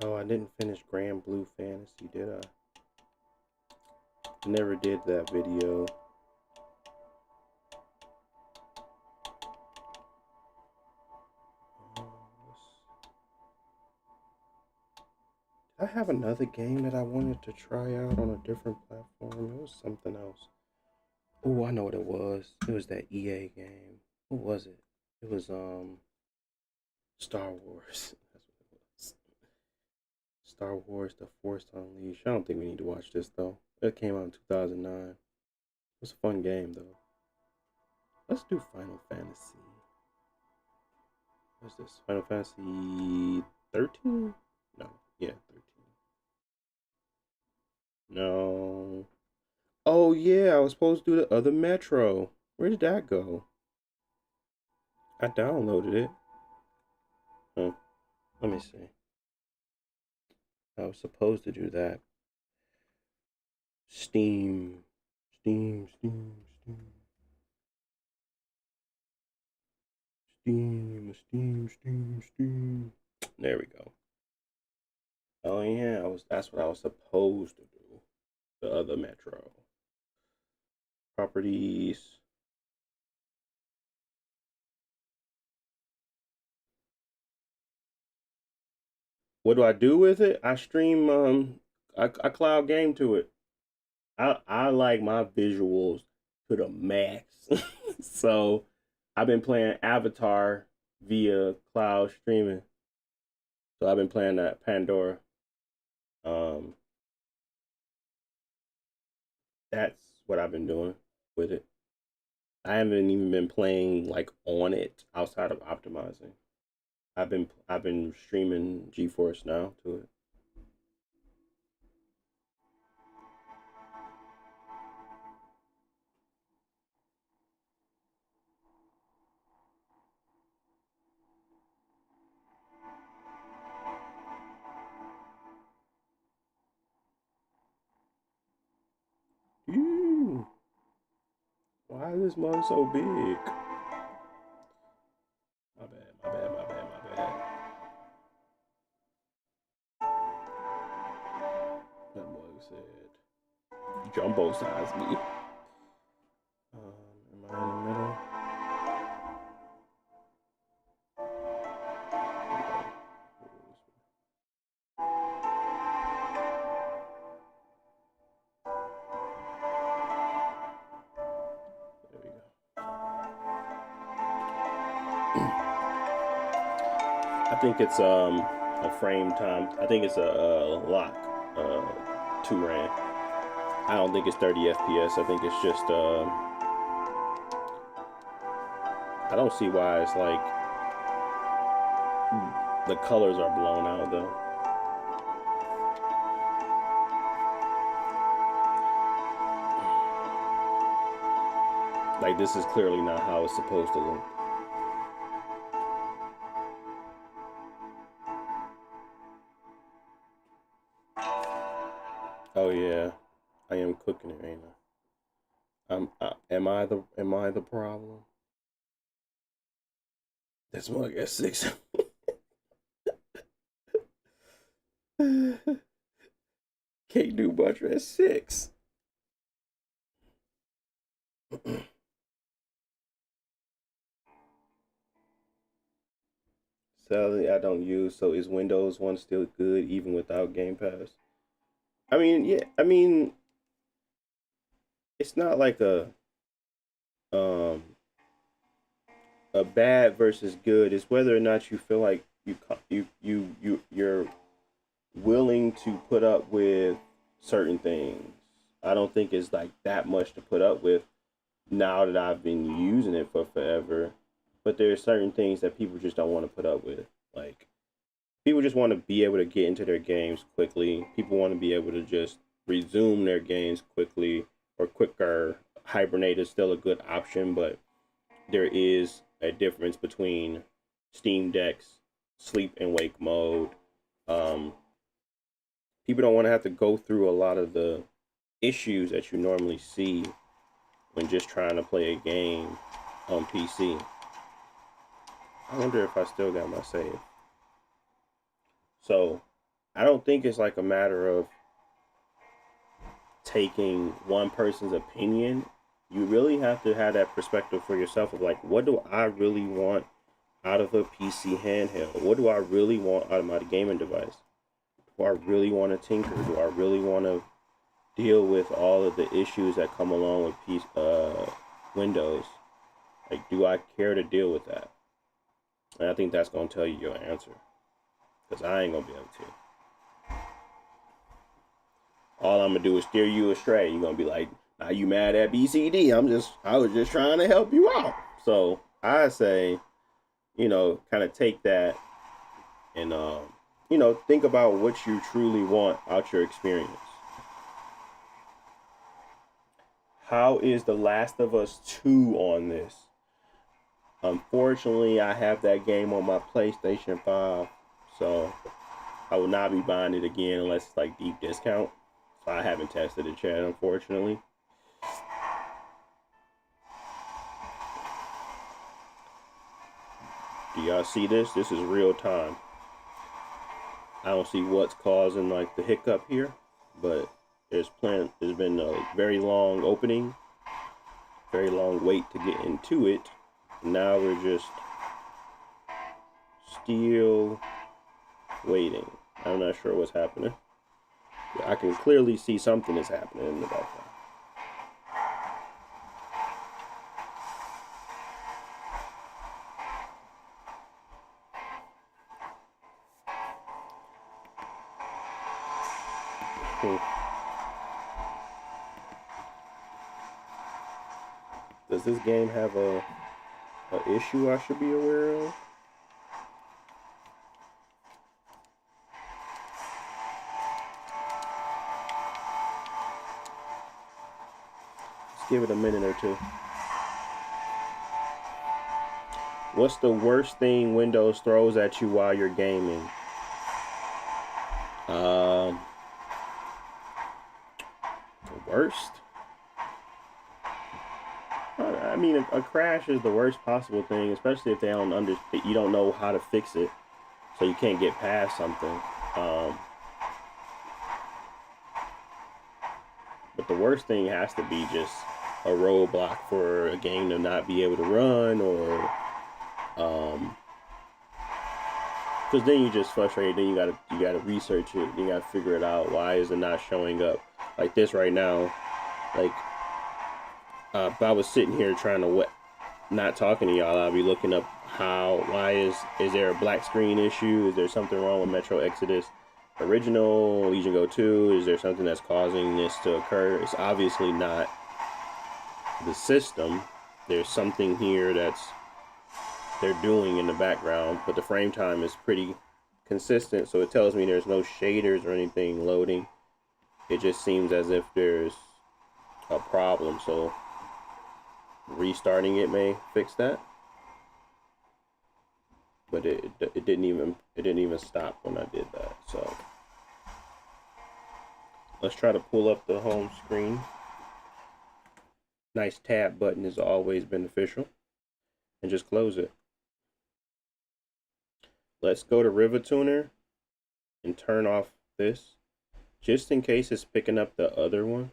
oh, I didn't finish Grand Blue Fantasy, did I? Never did that video. I have another game that I wanted to try out on a different platform. It was something else. Oh, I know what it was. It was that EA game. What was it? It was Star Wars. That's what it was. Star Wars: The Force Unleashed. I don't think we need to watch this though. It came out in 2009. It was a fun game though. Let's do Final Fantasy. What's this? Final Fantasy 13? No. Yeah, 13. No. Oh yeah, I was supposed to do the other Metro. Where did that go? I downloaded it. Huh. Let me see. I was supposed to do that. Steam. Steam, Steam, Steam. Steam, Steam, Steam, Steam. There we go. Oh yeah, that's what I was supposed to do. The other Metro. Properties. What do I do with it? I stream I cloud game to it. I like my visuals to the max. So I've been playing Avatar via cloud streaming. So I've been playing that Pandora. Um that's what I've been doing with it. I haven't even been playing like on it outside of optimizing. I've been streaming GeForce now to it. Ew. Why is this mug so big? My bad, my bad, my bad, my bad. That mug said jumbo size me. Am I in the middle? There we go. I think it's a frame time. I think it's a lock 2 RAM. I don't think it's 30 FPS. I think it's just I don't see why it's like the colors are blown out though. Like this is clearly not how it's supposed to look. Oh yeah, I am cooking it right now. Am I the problem? This mug at 6. Can't do much at 6. Sadly, I don't use. So is Windows 1 still good even without Game Pass? I mean, yeah. I mean, it's not like um a bad versus good. It's whether or not you feel like you're willing to put up with certain things. I don't think it's like that much to put up with now that I've been using it for forever. But there are certain things that people just don't want to put up with. Like people just want to be able to get into their games quickly. People want to be able to just resume their games quickly or quicker. Hibernate is still a good option, but there is a difference between Steam Deck's sleep and wake mode. Um, People don't want to have to go through a lot of the issues that you normally see when just trying to play a game on PC. I wonder if I still got my save. So I don't think it's like a matter of taking one person's opinion. You really have to have that perspective for yourself of like, what do I really want out of a PC handheld? What do I really want out of my gaming device? Do I really want to tinker? Do I really want to deal with all of the issues that come along with Windows? Like, do I care to deal with that? And I think that's going to tell you your answer. Because I ain't going to be able to. All I'm going to do is steer you astray. You're going to be like, now you mad at BCD. I was just trying to help you out. So I say, kind of take that and, think about what you truly want out your experience. How is The Last of Us 2 on this? Unfortunately, I have that game on my PlayStation 5, so I will not be buying it again unless it's like deep discount. So I haven't tested it yet, unfortunately. Do y'all see this? This is real time. I don't see what's causing like the hiccup here, but there's been a very long opening, very long wait to get into it. Now we're just still waiting. I'm not sure what's happening. I can clearly see something is happening in the background. Does this game have a issue I should be aware of? Let's give it a minute or two. What's the worst thing Windows throws at you while you're gaming? The worst? I mean, a crash is the worst possible thing, especially if they don't you don't know how to fix it, so you can't get past something. But the worst thing has to be just a roadblock for a game to not be able to run, or because then you just frustrated. Then you gotta research it. You gotta figure it out. Why is it not showing up like this right now? Like, if I was sitting here trying to not talking to y'all, I'll be looking up why is there a black screen issue? Is there something wrong with Metro Exodus Original, Legion Go 2? Is there something that's causing this to occur? It's obviously not the system. There's something here they're doing in the background, but the frame time is pretty consistent, so it tells me there's no shaders or anything loading. It just seems as if there's a problem, so restarting it may fix that. But it didn't even stop when I did that. So let's try to pull up the home screen. Nice tab button is always beneficial, and just close it. Let's go to River Tuner and turn off this, just in case it's picking up the other one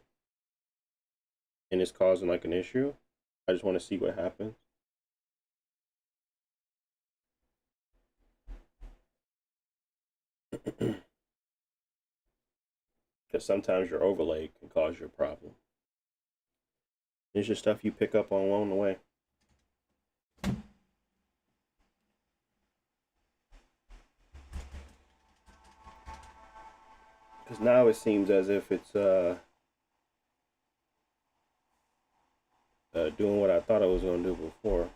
and it's causing like an issue. I just want to see what happens. Because sometimes your overlay can cause you a problem. It's just stuff you pick up along the way. Because now it seems as if it's doing what I thought I was going to do before.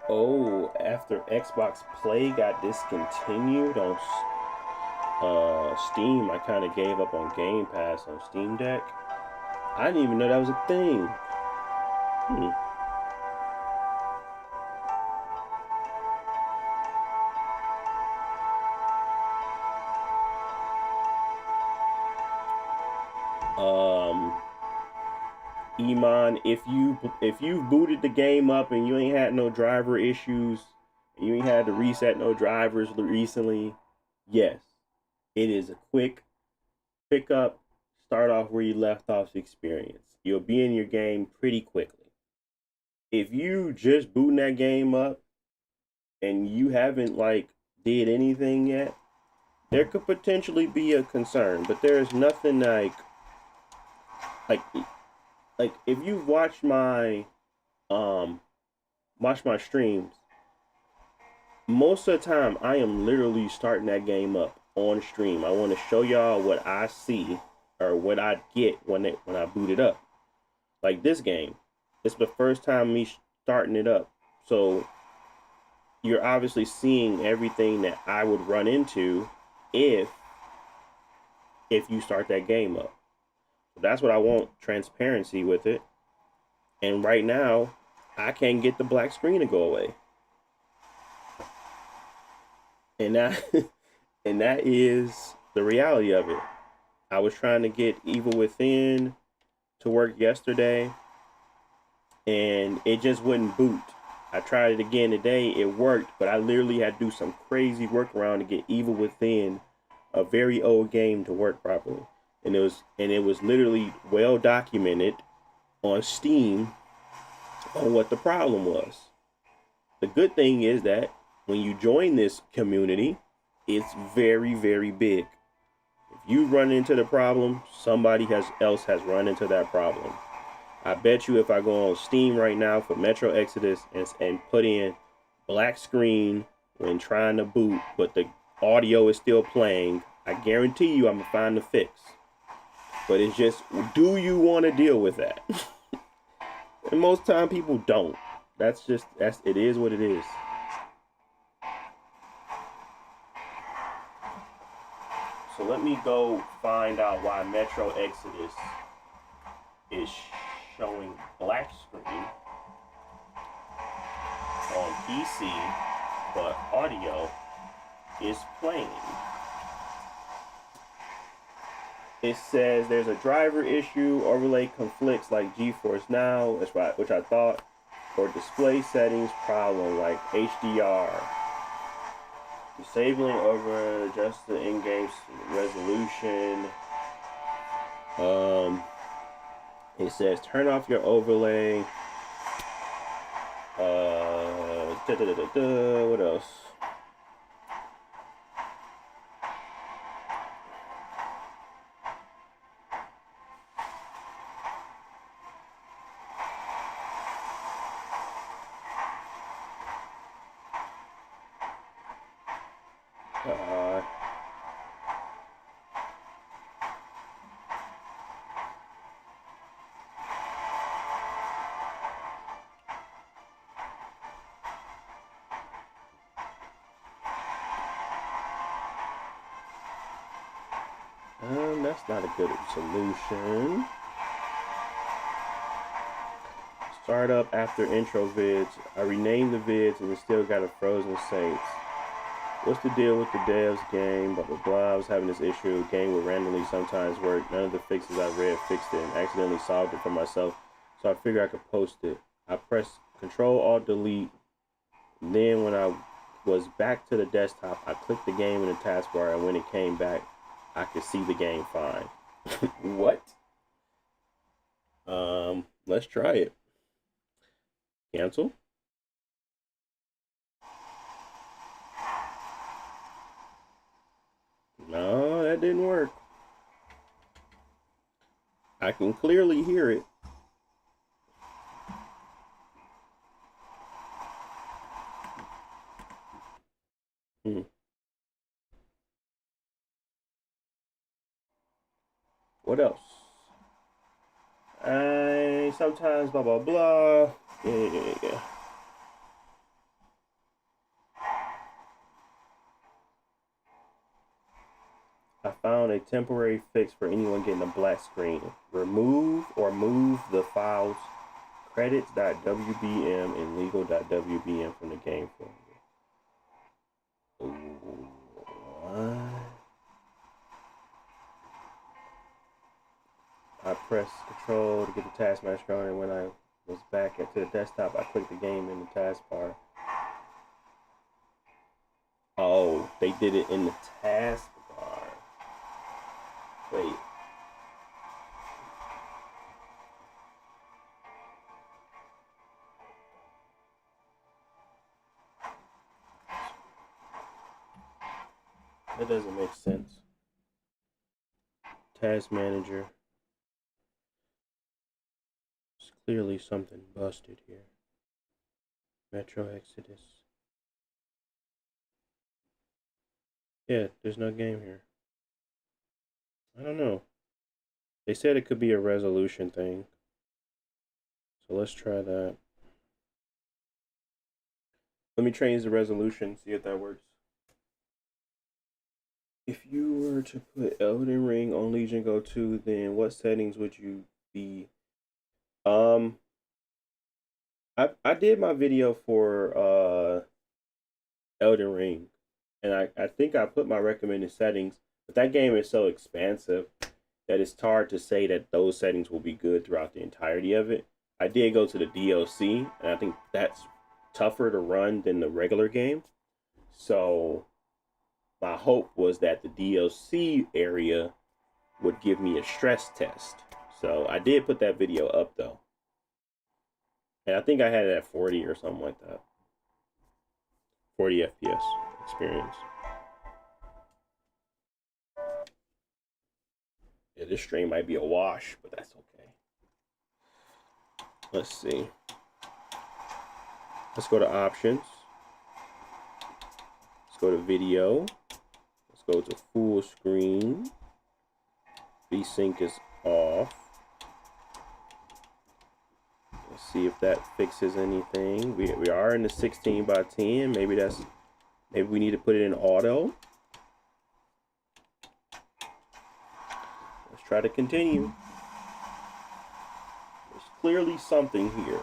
Oh, after Xbox Play got discontinued on Steam, I kind of gave up on Game Pass on Steam Deck. I didn't even know that was a thing. Iman, if you've booted the game up and you ain't had no driver issues, and you ain't had to reset no drivers recently, yes, it is a quick pick up, start off where you left off experience. You'll be in your game pretty quickly. If you just booting that game up and you haven't like did anything yet, there could potentially be a concern, but there's nothing like if you've watched my streams, most of the time I am literally starting that game up on stream. I want to show y'all what I see or what I get when I boot it up. Like this game, it's the first time me starting it up, so you're obviously seeing everything that I would run into if you start that game up. So that's what I want, transparency with it. And right now, I can't get the black screen to go away. And that and that is the reality of it. I was trying to get Evil Within to work yesterday, and it just wouldn't boot. I tried it again today, it worked, but I literally had to do some crazy workaround to get Evil Within, a very old game, to work properly. And it was literally well documented on Steam on what the problem was. The good thing is that when you join this community, it's very, very big. If you run into the problem, somebody else has run into that problem. I bet you if I go on Steam right now for Metro Exodus and put in black screen when trying to boot, but the audio is still playing, I guarantee you I'm gonna find the fix. But it's just, do you want to deal with that? And most time people don't. It is what it is. So let me go find out why Metro Exodus is showing black screen on PC, but audio is playing. It says there's a driver issue, overlay conflicts like GeForce Now, which I thought, or display settings problem like HDR. Disabling over adjust the in-game resolution. It says turn off your overlay. What else? That's not a good solution. Start up after intro vids. I renamed the vids and it still got a frozen Saints. What's the deal with the devs game? Blah blah blah. I was having this issue. Game would randomly sometimes work. None of the fixes I read fixed it and accidentally solved it for myself. So I figured I could post it. I pressed Control Alt Delete. Then when I was back to the desktop, I clicked the game in the taskbar, and when it came back, I could see the game fine. What? Let's try it. Cancel. No, that didn't work. I can clearly hear it. What else? Sometimes blah blah blah. Yeah. I found a temporary fix for anyone getting a black screen. Remove or move the files credits.wbm and legal.wbm from the game folder. What? I pressed Control to get the task manager going, and when I was back to the desktop, I clicked the game in the taskbar. Oh, they did it in the taskbar. Wait. That doesn't make sense. Task manager. There's clearly something busted here. Metro Exodus. Yeah, there's no game here. I don't know. They said it could be a resolution thing. So let's try that. Let me change the resolution, see if that works. If you were to put Elden Ring on Legion Go 2, then what settings would you be? I did my video for Elden Ring, and I think I put my recommended settings, but that game is so expansive that it's hard to say that those settings will be good throughout the entirety of it. I did go to the DLC, and I think that's tougher to run than the regular game. So my hope was that the DLC area would give me a stress test. So I did put that video up though. And I think I had it at 40 or something like that. 40 FPS experience. Yeah, this stream might be a wash, but that's okay. Let's see. Let's go to options. Let's go to video. Let's go to full screen. VSync is off. Let's see if that fixes anything. We are in the 16 by 10. Maybe we need to put it in auto. Let's try to continue. There's clearly something here.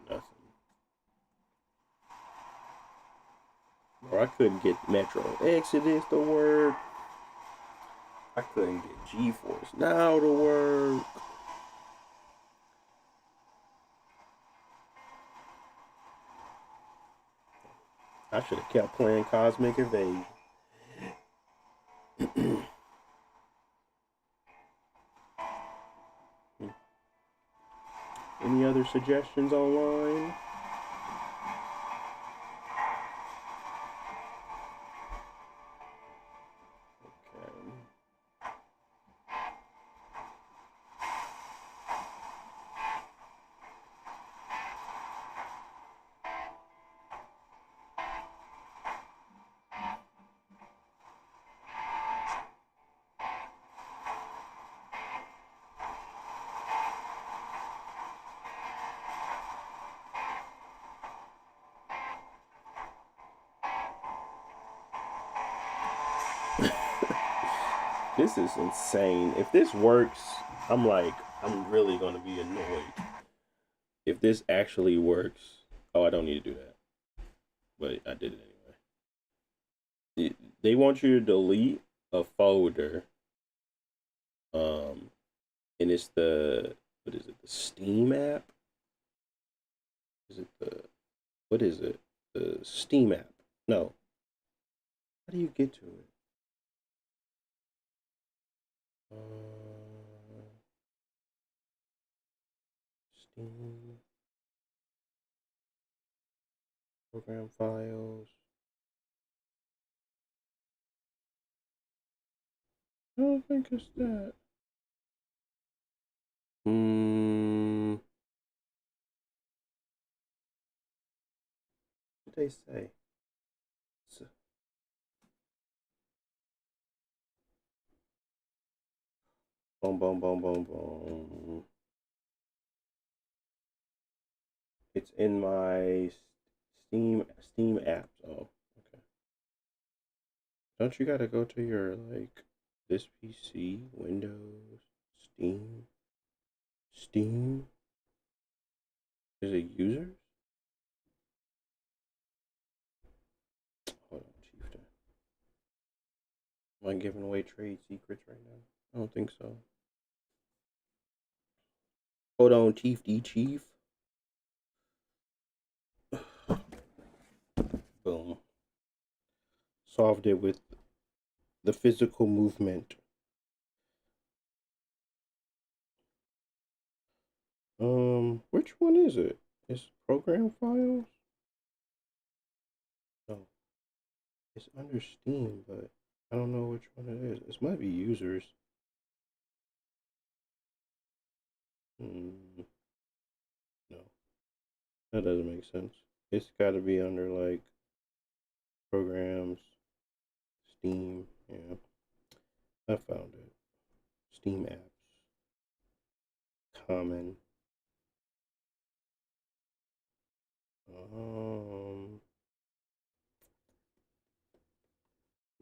There's nothing. Or I couldn't get Metro Exodus to work. I couldn't get GeForce Now to work. I should have kept playing Cosmic Invasion. Any other suggestions online? Okay. This is insane. If this works, I'm really gonna be annoyed. If this actually works, oh, I don't need to do that, but I did it anyway. They want you to delete a folder, and it's what is it? The Steam app? Is it what is it? The Steam app? No. How do you get to it? Steam program files. I don't think it's that. What did they say? Boom, boom, boom, boom, boom. It's in my Steam apps. Oh, okay. Don't you gotta go to your this PC, Windows, Steam? Is it users? Hold on, Chieftain. Am I giving away trade secrets right now? I don't think so. Hold on, Chief D Chief. Boom. Solved it with the physical movement. Which one is it? It's program files? No. It's under Steam, but I don't know which one it is. This might be users. No. That doesn't make sense. It's gotta be under programs, Steam, yeah. I found it. Steam apps. Common.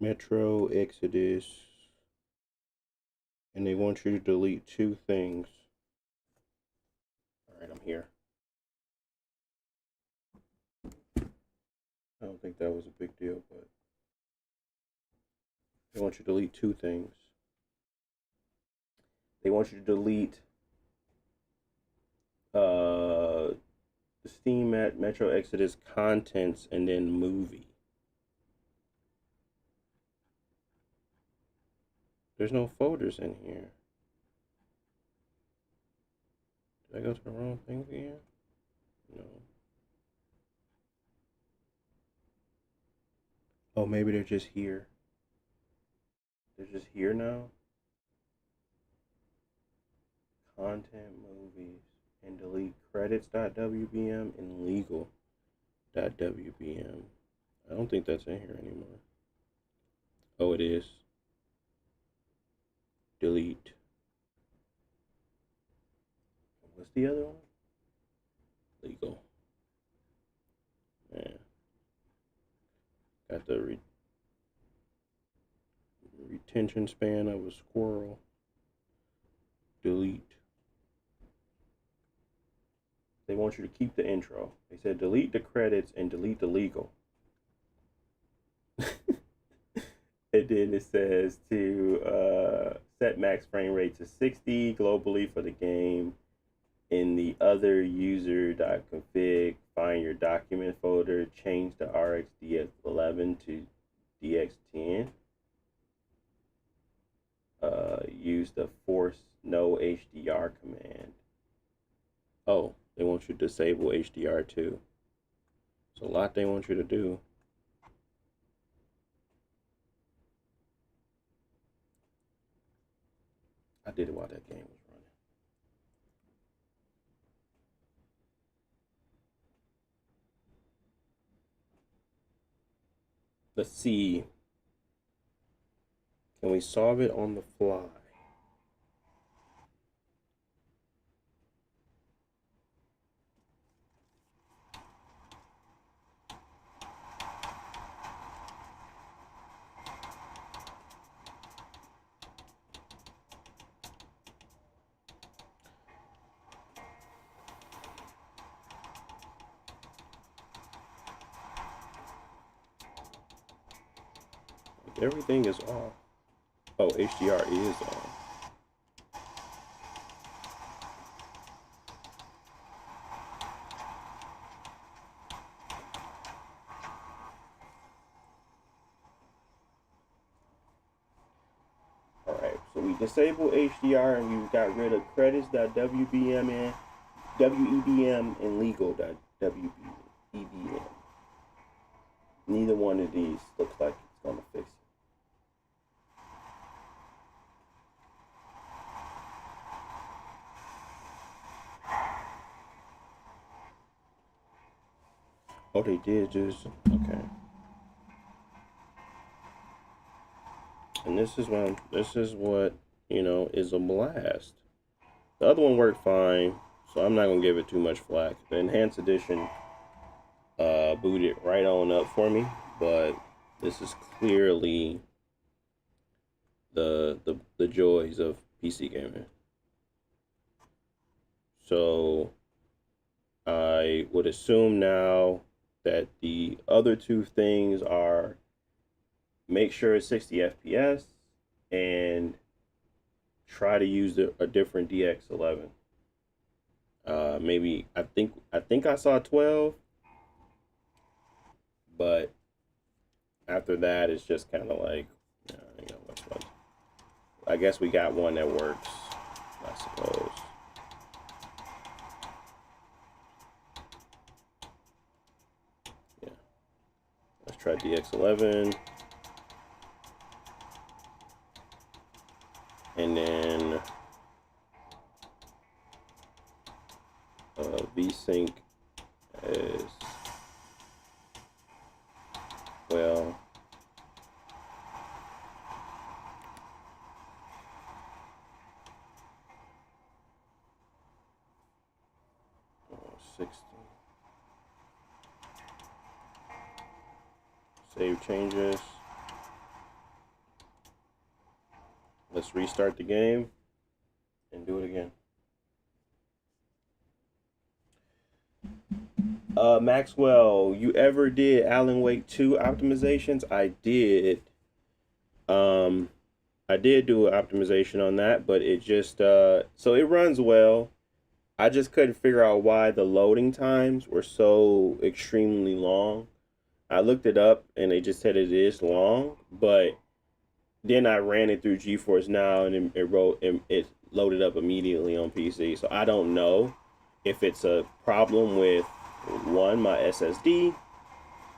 Metro Exodus. And they want you to delete two things. I don't think that was a big deal, but they want you to delete two things. They want you to delete the Steam Metro Exodus contents and then movie. There's no folders in here. Did I go to the wrong thing here? No. Oh, maybe they're just here. They're just here now. Content, movies, and delete credits.wbm and legal.wbm. I don't think that's in here anymore. Oh, it is. Delete. What's the other one? Legal. Man. Got the retention span of a squirrel. Delete. They want you to keep the intro. They said delete the credits and delete the legal. And then it says to set max frame rate to 60 globally for the game. In the other user.config, find your document folder, change the RxDX11 to DX10. Use the force no HDR command. Oh, they want you to disable HDR too. So a lot they want you to do. I did it while that game was running. Let's see. Can we solve it on the fly? Everything is off. Oh, HDR is on. Alright, so we disabled HDR and we got rid of credits.wbm and WEBM and legal.webm. Neither one of these looks like it's gonna fix it. Oh, they did just, okay. And this is what, you know, is a blast. The other one worked fine, so I'm not gonna give it too much flack. The enhanced edition booted right on up for me, but this is clearly the joys of PC gaming. So I would assume now that the other two things are make sure it's 60 FPS and try to use a different DX11. Maybe I think I saw 12, but after that it's just kind of like, you know, what. I guess we got one that works, I suppose. Yeah, let's try DX11. And then VSync as well. Oh, 60. Save changes. Let's restart the game and do it again. Maxwell, you ever did Alan Wake 2 optimizations? I did. Um, I did do an optimization on that, but it just so it runs well. I just couldn't figure out why the loading times were so extremely long. I looked it up and they just said it is long, but then I ran it through GeForce Now and it loaded up immediately on PC. So I don't know if it's a problem with one my SSD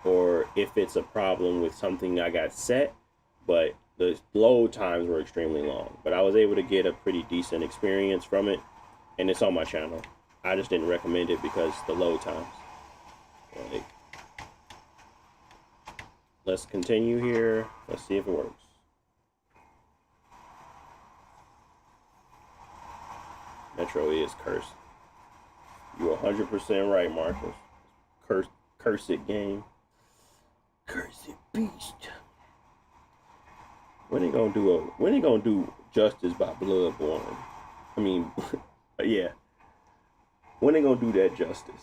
or if it's a problem with something I got set, but the load times were extremely long. But I was able to get a pretty decent experience from it, and it's on my channel. I just didn't recommend it because the load times. Like, let's continue here. Let's see if it works. Metro is cursed. You're 100% right, Marcus. Cursed game. Cursed beast. When they gonna do Justice by Bloodborne? I mean, yeah. When they gonna do that justice?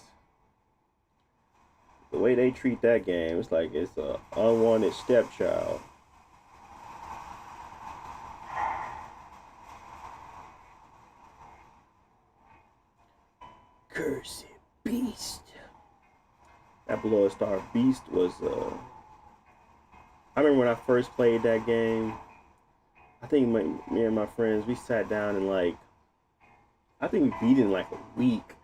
The way they treat that game, it's like it's a unwanted stepchild. Cursed beast. That Bloodstar Beast was I remember when I first played that game. I think me and my friends, we sat down and like, I think we beat it in like a week.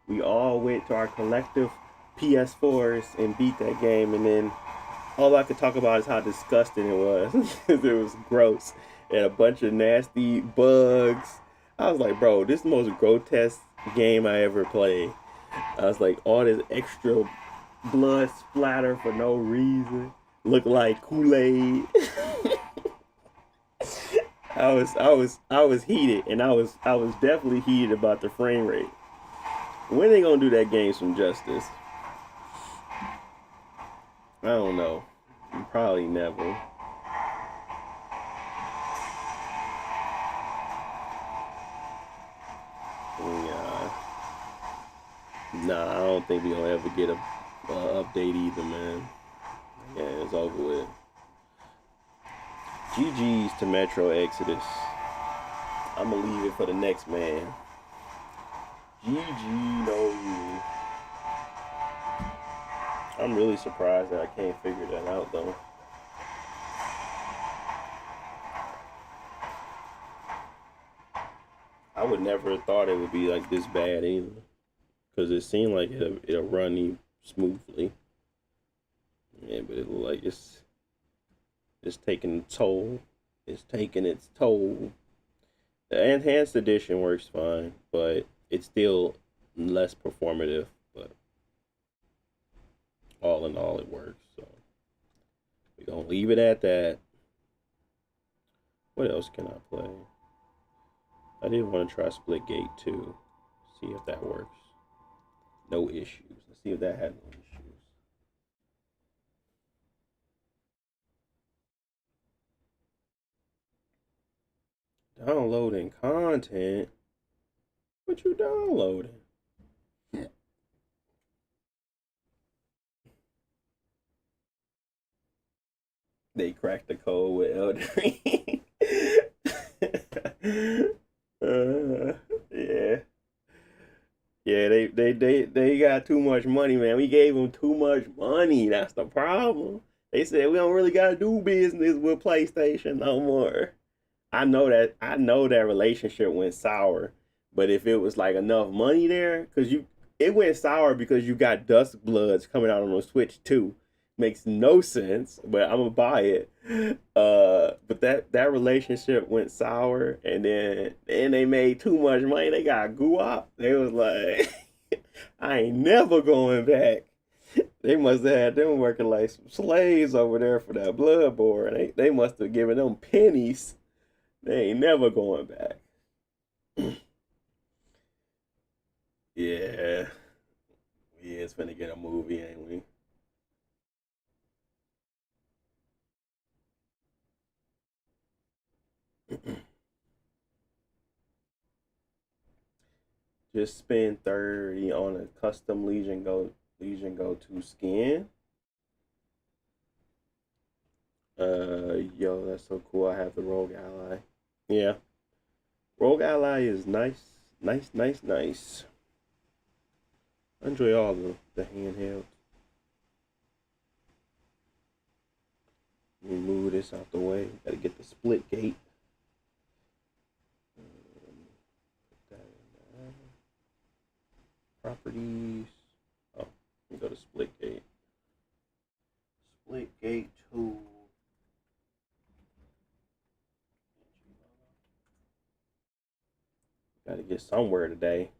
We all went to our collective PS4s and beat that game, and then all I could talk about is how disgusting it was. It was gross and a bunch of nasty bugs. I was like, bro, this is the most grotesque game I ever played. I was like, all this extra blood splatter for no reason. Looked like Kool-Aid. I was heated, and I was definitely heated about the frame rate. When are they gonna do that game some justice? I don't know. Probably never. Yeah. Nah, I don't think we gonna ever get a update either, man. Yeah, it's over with. GG's to Metro Exodus. I'm gonna leave it for the next man. GG, no you. I'm really surprised that I can't figure that out though. I would never have thought it would be like this bad either, because it seemed like it'll run smoothly. Yeah, but it look like it's taking its toll. It's taking its toll. The enhanced edition works fine, but it's still less performative. But all in all, it works. So we're gonna leave it at that. What else can I play? I did want to try Splitgate 2. See if that works. No issues. Let's see if that had no issues. Downloading content? What you downloading? They cracked the code with Elden Ring. Yeah. Yeah, they got too much money, man. We gave them too much money. That's the problem. They said we don't really gotta do business with PlayStation no more. I know that relationship went sour, but if it was like enough money there, because it went sour because you got Dusk Bloods coming out on the Switch too. Makes no sense, but I'm gonna buy it. But that relationship went sour, and then they made too much money. They got goo up. They was like, I ain't never going back. They must have had them working like some slaves over there for that Bloodborne. They must have given them pennies. They ain't never going back. Yeah. Yeah, it's finna get a movie, ain't we? Just spend 30 on a custom Legion Legion go to skin. Yo, that's so cool. I have the Rogue Ally. Yeah. Rogue Ally is nice. Nice. I enjoy all the handhelds. Let me move this out the way. Gotta get the split gate. Put that in there. Properties. Oh, let me go to split gate. Split gate tool. Gotta get somewhere today.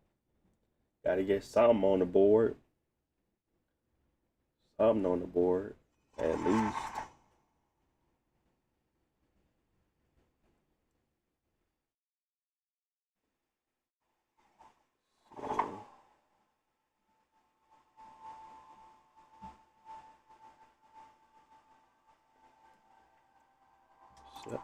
Gotta get something on the board. Something on the board, at least. Yep.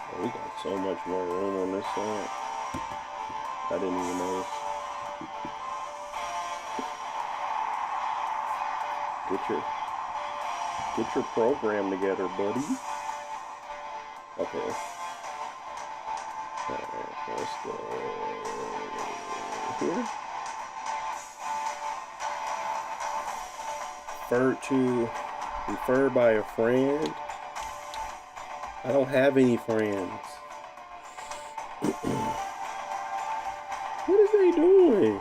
Oh, we got so much more room on this side. I didn't even notice. Get your program together, buddy. Okay. Alright, let's go here. Referred by a friend. I don't have any friends. What is they doing?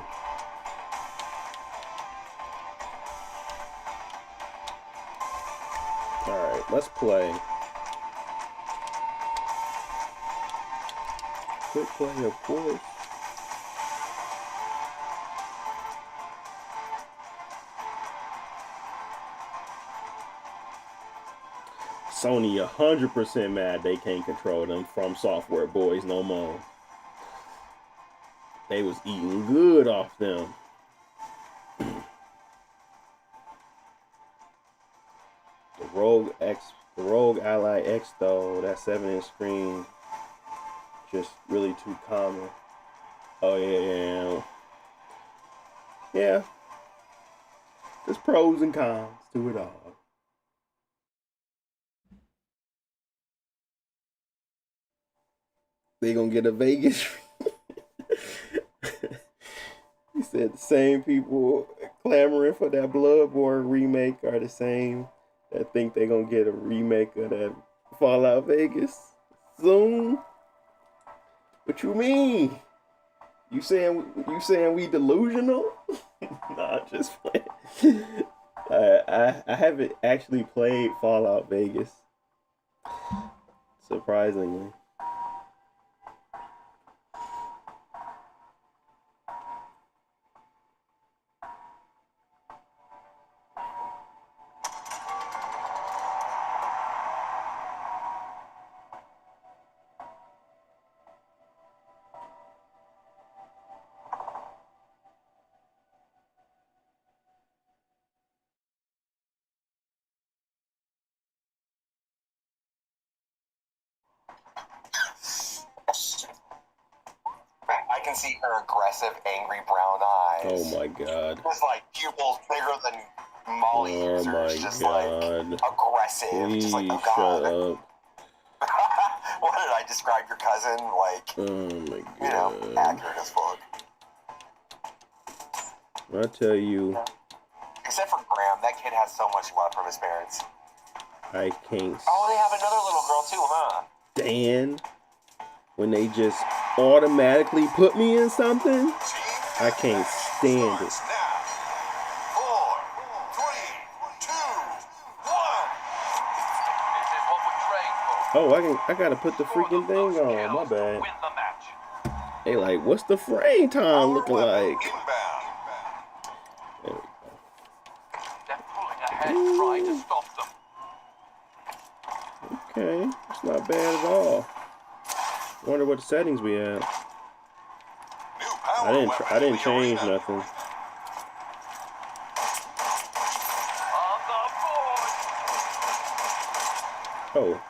Alright, let's play. Quick play, of course. Sony 100% mad they can't control them From Software boys no more. They was eating good off them. The Rogue Ally X though, that 7-inch screen, just really too common. Oh yeah. There's pros and cons to it all. They gonna get a Vegas. He said the same people clamoring for that Bloodborne remake are the same that think they gonna get a remake of that Fallout Vegas soon. What you mean? You saying we delusional? Nah, just playing. I haven't actually played Fallout Vegas. Surprisingly. I can see her aggressive, angry brown eyes. Oh my god. It's like pupils bigger than Molly users. My just god. Like aggressive. Please just like, oh shut god. up. What did I describe your cousin? Like, oh my god. You know, accurate as fuck. I tell you. Except for Graham, that kid has so much love from his parents. I can't. Oh, they have another little girl too, huh? Dan, when they just automatically put me in something, I can't stand it. Oh, I gotta put the freaking thing on. My bad. Hey, like, what's the frame time looking like? There we go. They're pulling ahead, trying to stop them. Okay, it's not bad at all. Wonder what settings we had. I didn't change nothing. Oh.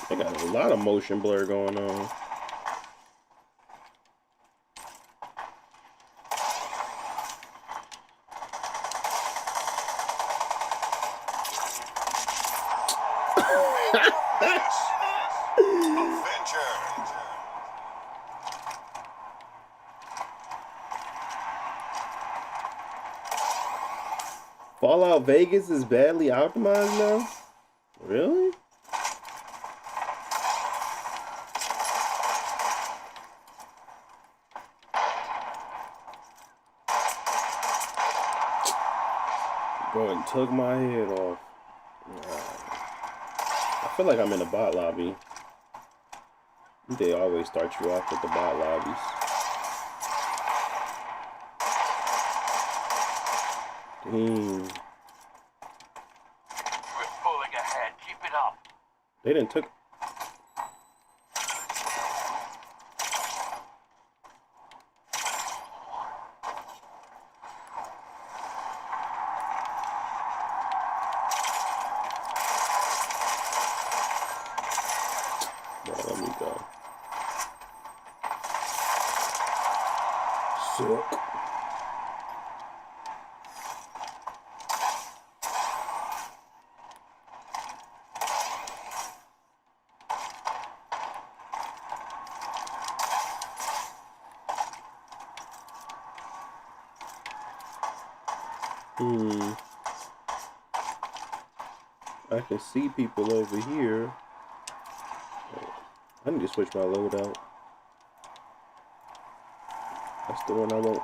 They got a lot of motion blur going on. Fallout Vegas is badly optimized now? Really? Bro, it took my head off. I feel like I'm in a bot lobby. They always start you off with the bot lobbies. Dang. We're pulling ahead. Keep it up. They didn't took. Let me go. Sick. I can see people over here. I need to switch my loadout. That's the one I want.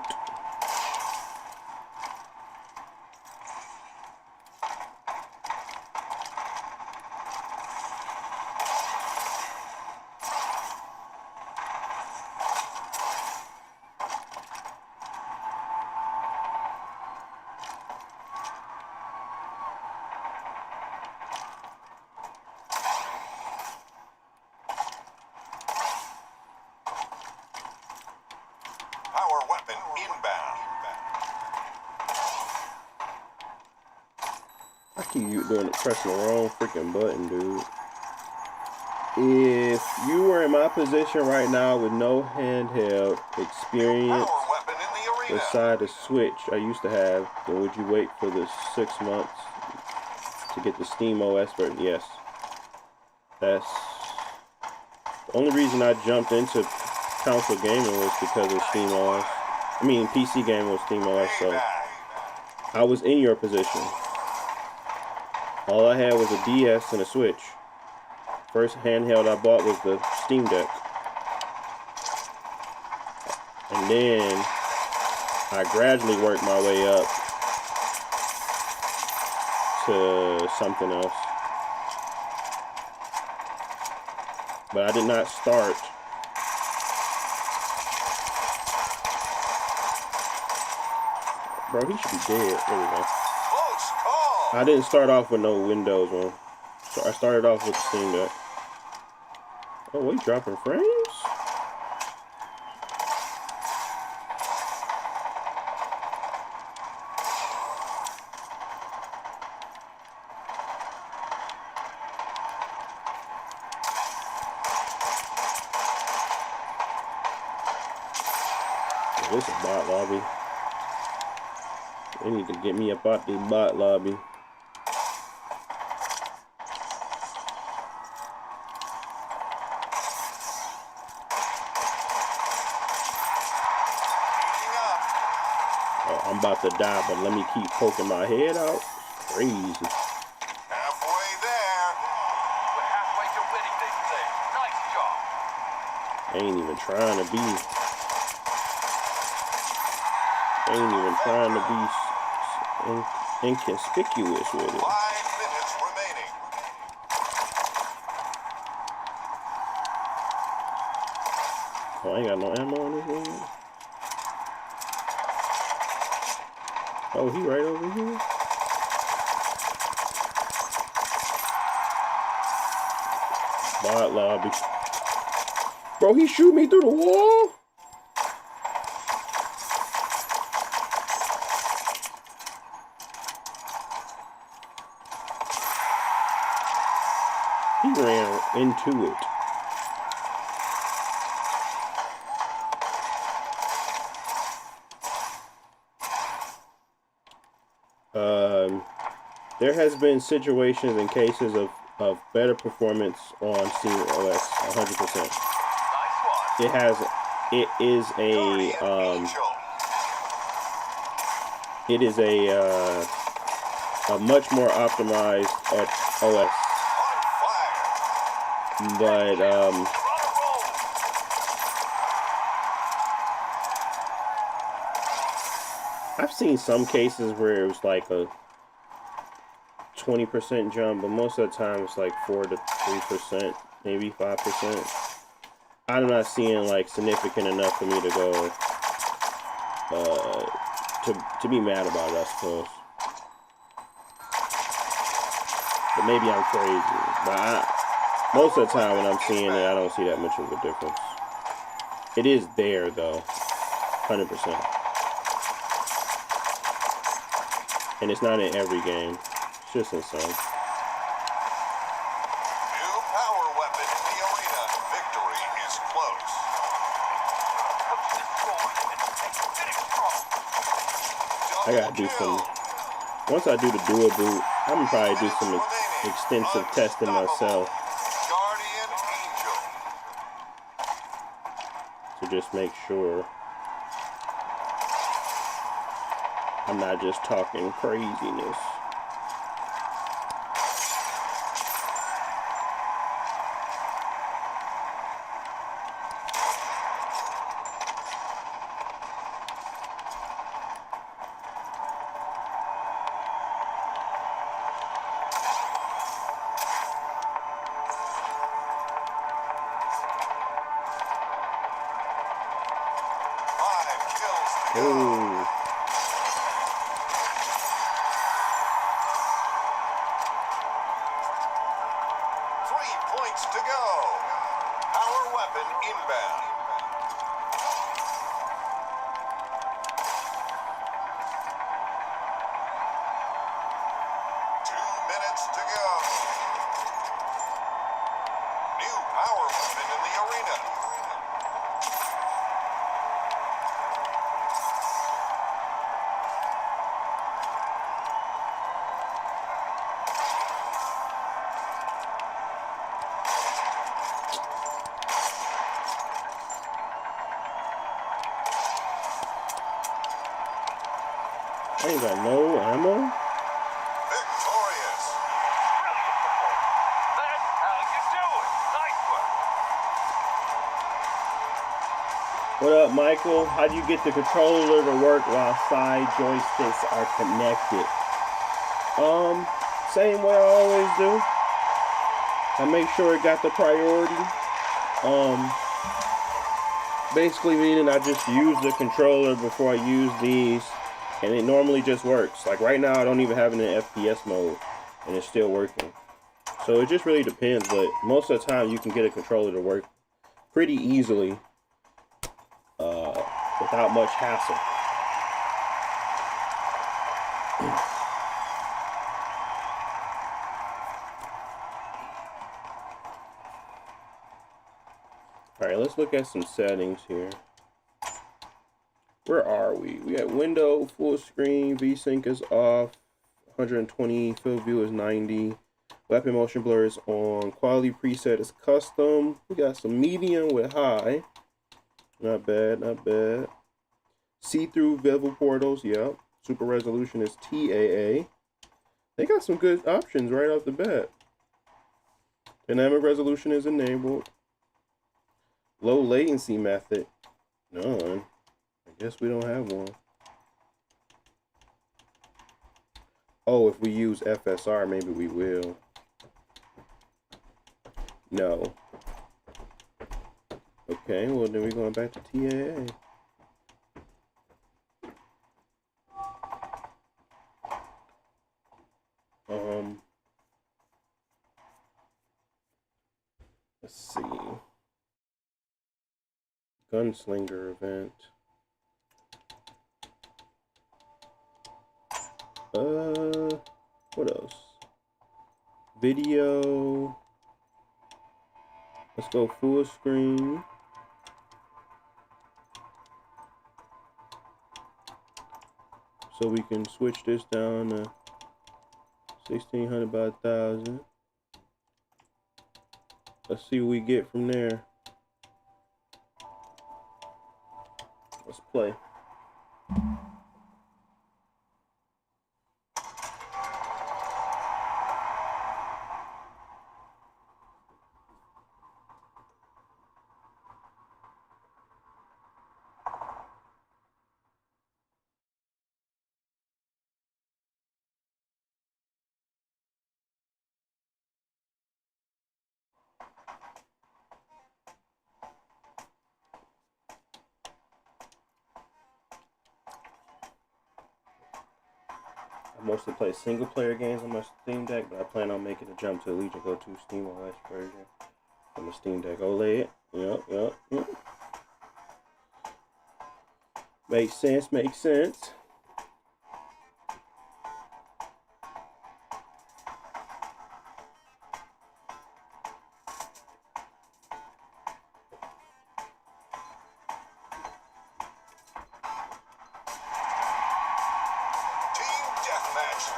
You pressing the wrong freaking button, dude. If you were in my position right now with no handheld experience beside the Switch I used to have, then would you wait for the 6 months to get the Steam OS version? Yes. That's the only reason I jumped into console gaming was because of Steam OS. I mean, PC gaming was Steam OS, so I was in your position. All I had was a DS and a Switch. First handheld I bought was the Steam Deck. And then I gradually worked my way up to something else. But I did not start. Bro, he should be dead. There we go. I didn't start off with no Windows one. So I started off with the Steam Deck. Oh, wait, dropping frames? Oh, this is a bot lobby. They need to get me up out the bot lobby. I'm about to die, but let me keep poking my head out. Crazy. Halfway there. We're halfway to winning this thing. Nice job. I ain't even trying to be. I ain't even trying to be inconspicuous with it. 5 minutes remaining. Oh, I ain't got no ammo on this thing. Oh, he right over here. Bot lobby. Bro, he shoot me through the wall? He ran into it. There has been situations and cases of better performance on SteamOS, 100%. It is a much more optimized OS. But I've seen some cases where it was like a 20% jump, but most of the time it's like 4 to 3%, maybe 5%. I'm not seeing like significant enough for me to go to be mad about it, I suppose. But maybe I'm crazy. But most of the time when I'm seeing it, I don't see that much of a difference. It is there though, 100%. And it's not in every game. It's just in some. New power weapon in the arena. Victory is close. I gotta do some. Once I do the dual boot, I'm gonna probably do some extensive testing myself Guardian Angel. to just make sure I'm not just talking craziness. Oh. 3 points to go. Power weapon inbound. 2 minutes to go. New power weapon in the arena. I ain't got no ammo. Victorious. That's how you do it. Nice work. What up, Michael? How do you get the controller to work while side joysticks are connected? Same way I always do. I make sure it got the priority. Basically meaning I just use the controller before I use these, and it normally just works. Like right now, I don't even have it in FPS mode, and it's still working. So it just really depends, but most of the time you can get a controller to work pretty easily without much hassle. Alright, let's look at some settings here. Where are we? We got window, full screen, VSync is off, 120, field view is 90, weapon motion blur is on, quality preset is custom. We got some medium with high. Not bad, not bad. See-through bevel portals, yep. Super resolution is TAA. They got some good options right off the bat. Dynamic resolution is enabled. Low latency method, none. I guess we don't have one. Oh, if we use FSR, maybe we will. No. Okay, well then we're going back to TAA. Gunslinger event. What else? Video. Let's go full screen. So we can switch this down to 1600 by 1000. Let's see what we get from there. Let's play. I mostly play single player games on my Steam Deck, but I plan on making a jump to the Legion Go 2 Steam OS version on the Steam Deck OLED. Yep. Makes sense, makes sense.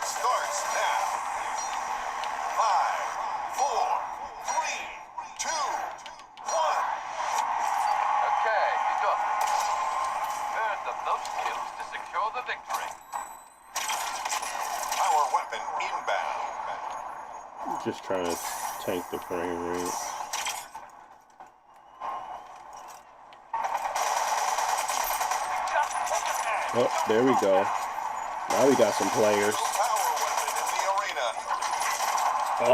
Starts now. 5, 4, 3, 2, 1. Okay, you got it. Earn the most kills to secure the victory. Power weapon inbound. I'm just trying to tank the frame rate. Oh, there we go. Now we got some players. Power weapon in the arena. Oh.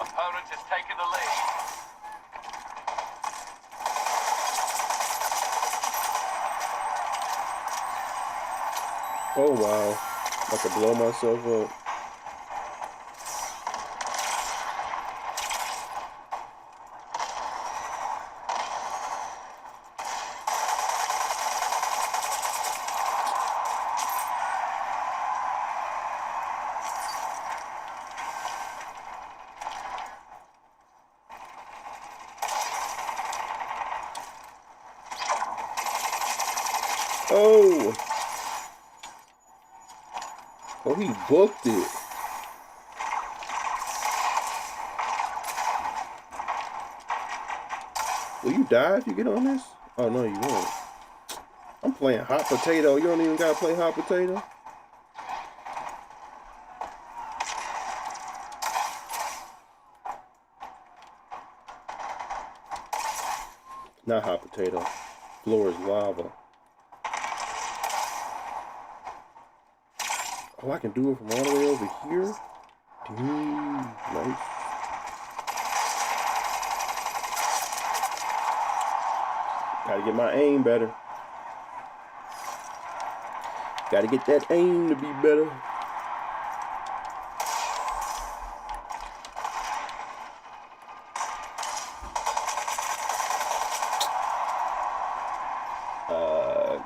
Opponent has taken the lead. Oh wow. About to blow myself up. Oh! Oh, he booked it. Will you die if you get on this? Oh, no, you won't. I'm playing hot potato. You don't even gotta play hot potato? Not hot potato. Floor is lava. Oh, I can do it from all the way over here? Damn, nice. Gotta get my aim better. Gotta get that aim to be better.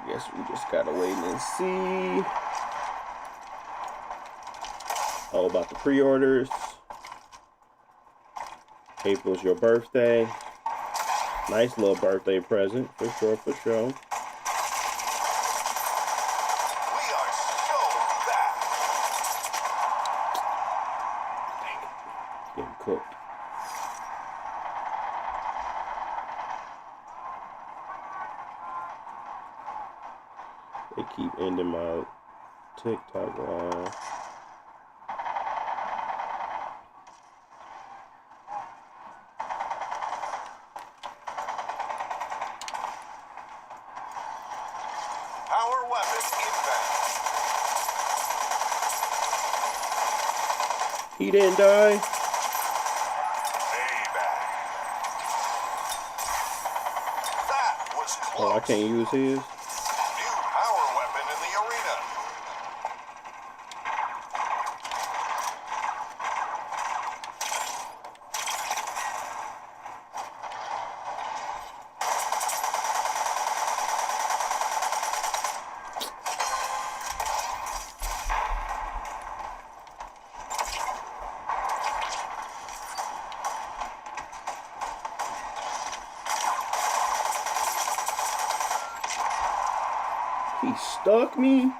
Guess we just gotta wait and see. All about the pre-orders. April's your birthday. Nice little birthday present, for sure, for sure. We are so back. Getting cooked. They keep ending my TikTok live. Power weapon inbound. He didn't die. Payback. That was close. Oh, I can't use his. New power weapon in the arena. stuck me.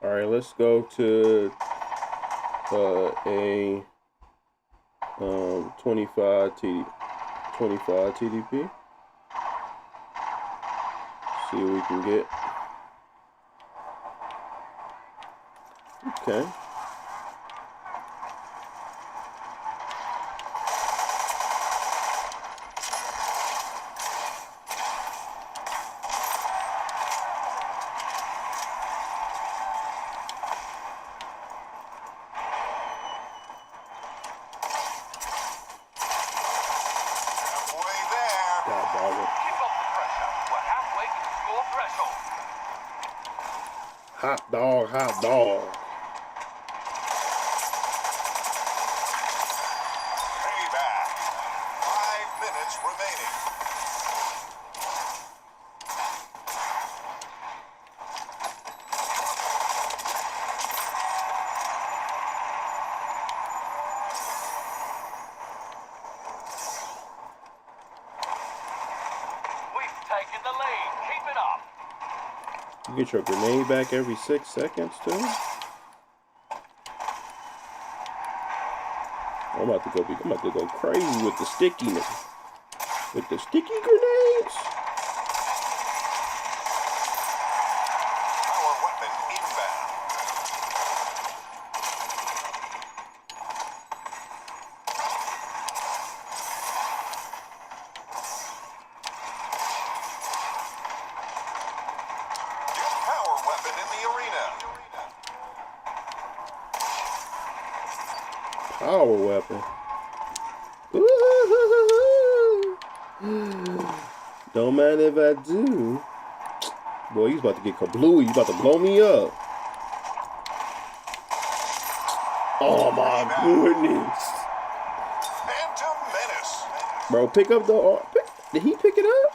All right, let's go to a 25 TDP. See what we can get. Okay. Hot dog, hot dog. Payback. 5 minutes remaining. We've taken the lead. Keep it up. You get your grenade back every 6 seconds, too? I'm about to go crazy with the stickiness. With the sticky grenades. Power weapon inbound. New power weapon in the arena. Power weapon. Ooh. Don't mind if I do. Boy, he's about to get kablooey. He's about to blow me up. Oh my goodness. Phantom Menace. Bro, pick up the... Did he pick it up?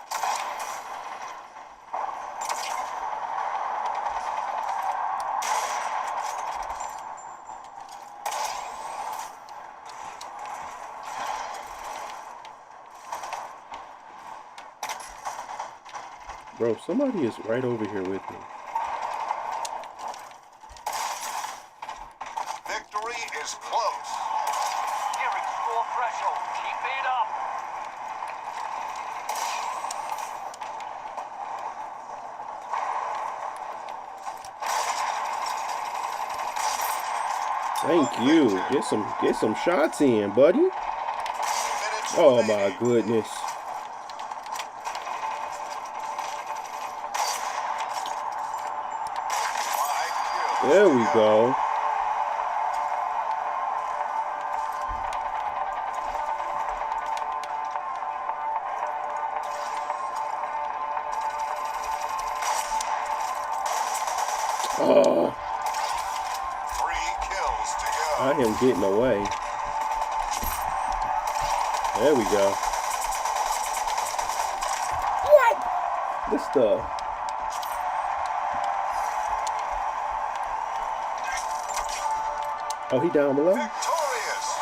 Bro, somebody is right over here with me. Victory is close. Nearing score threshold. Keep it up. Thank you. Get some shots in, buddy. Minutes Oh remaining. my goodness. There we go. Oh, 3 kills to go. I am getting away. There we go. What? This stuff. Oh, he down below? Victorious.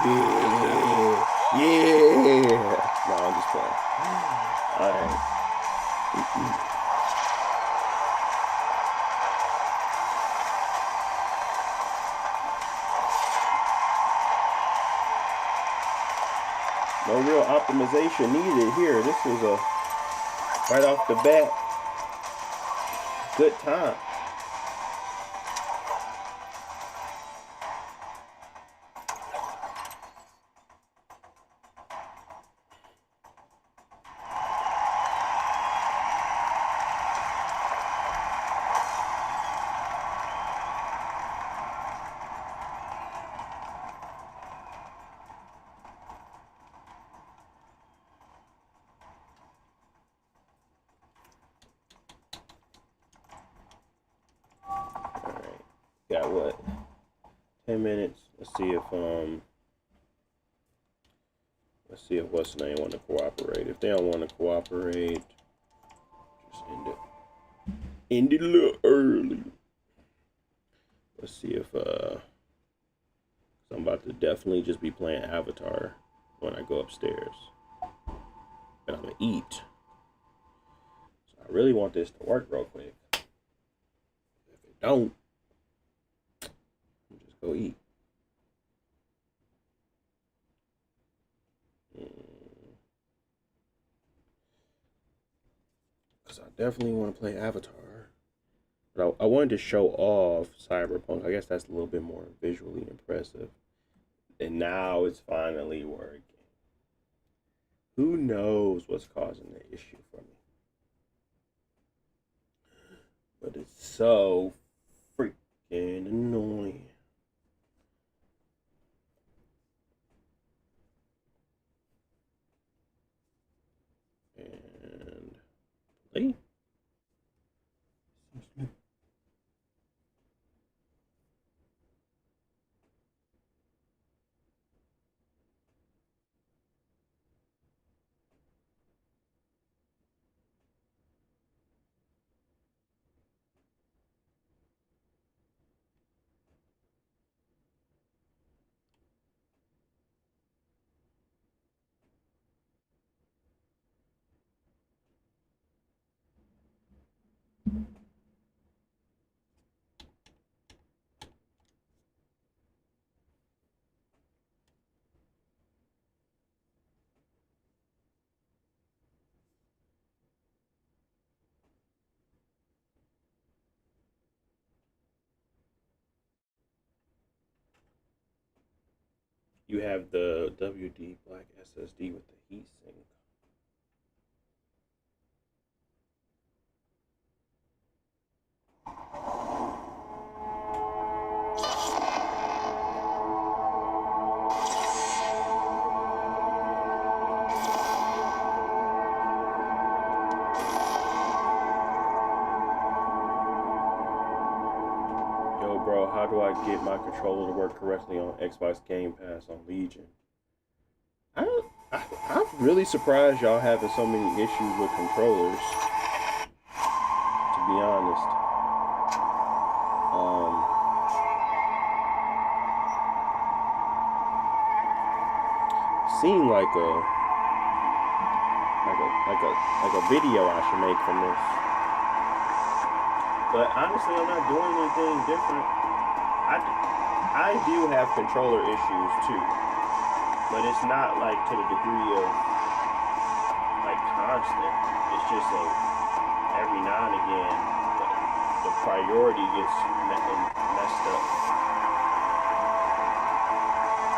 Yeah. Yeah. No, I'm just playing. Alright. No real optimization needed here. This was a right off the bat good time. Got what? 10 minutes. Let's see if what's the name want to cooperate. If they don't want to cooperate, just end it. End it a little early. Let's see if I'm about to definitely just be playing Avatar when I go upstairs. But I'm gonna eat. So I really want this to work real quick. If it don't, I'll just go eat. Because I definitely want to play Avatar. But I wanted to show off Cyberpunk. I guess that's a little bit more visually impressive. And now it's finally working. Who knows what's causing the issue for me? But it's so freaking annoying. And play. You have the WD Black SSD with the heatsink. Yo, bro, how do I get my controller to work correctly on Xbox Game Pass on Legion? I'm really surprised y'all having so many issues with controllers. To be honest, seemed like a video I should make from this. But honestly, I'm not doing anything different. I do have controller issues too, but it's not like to the degree of like constant. It's just like every now and again the priority gets messed up.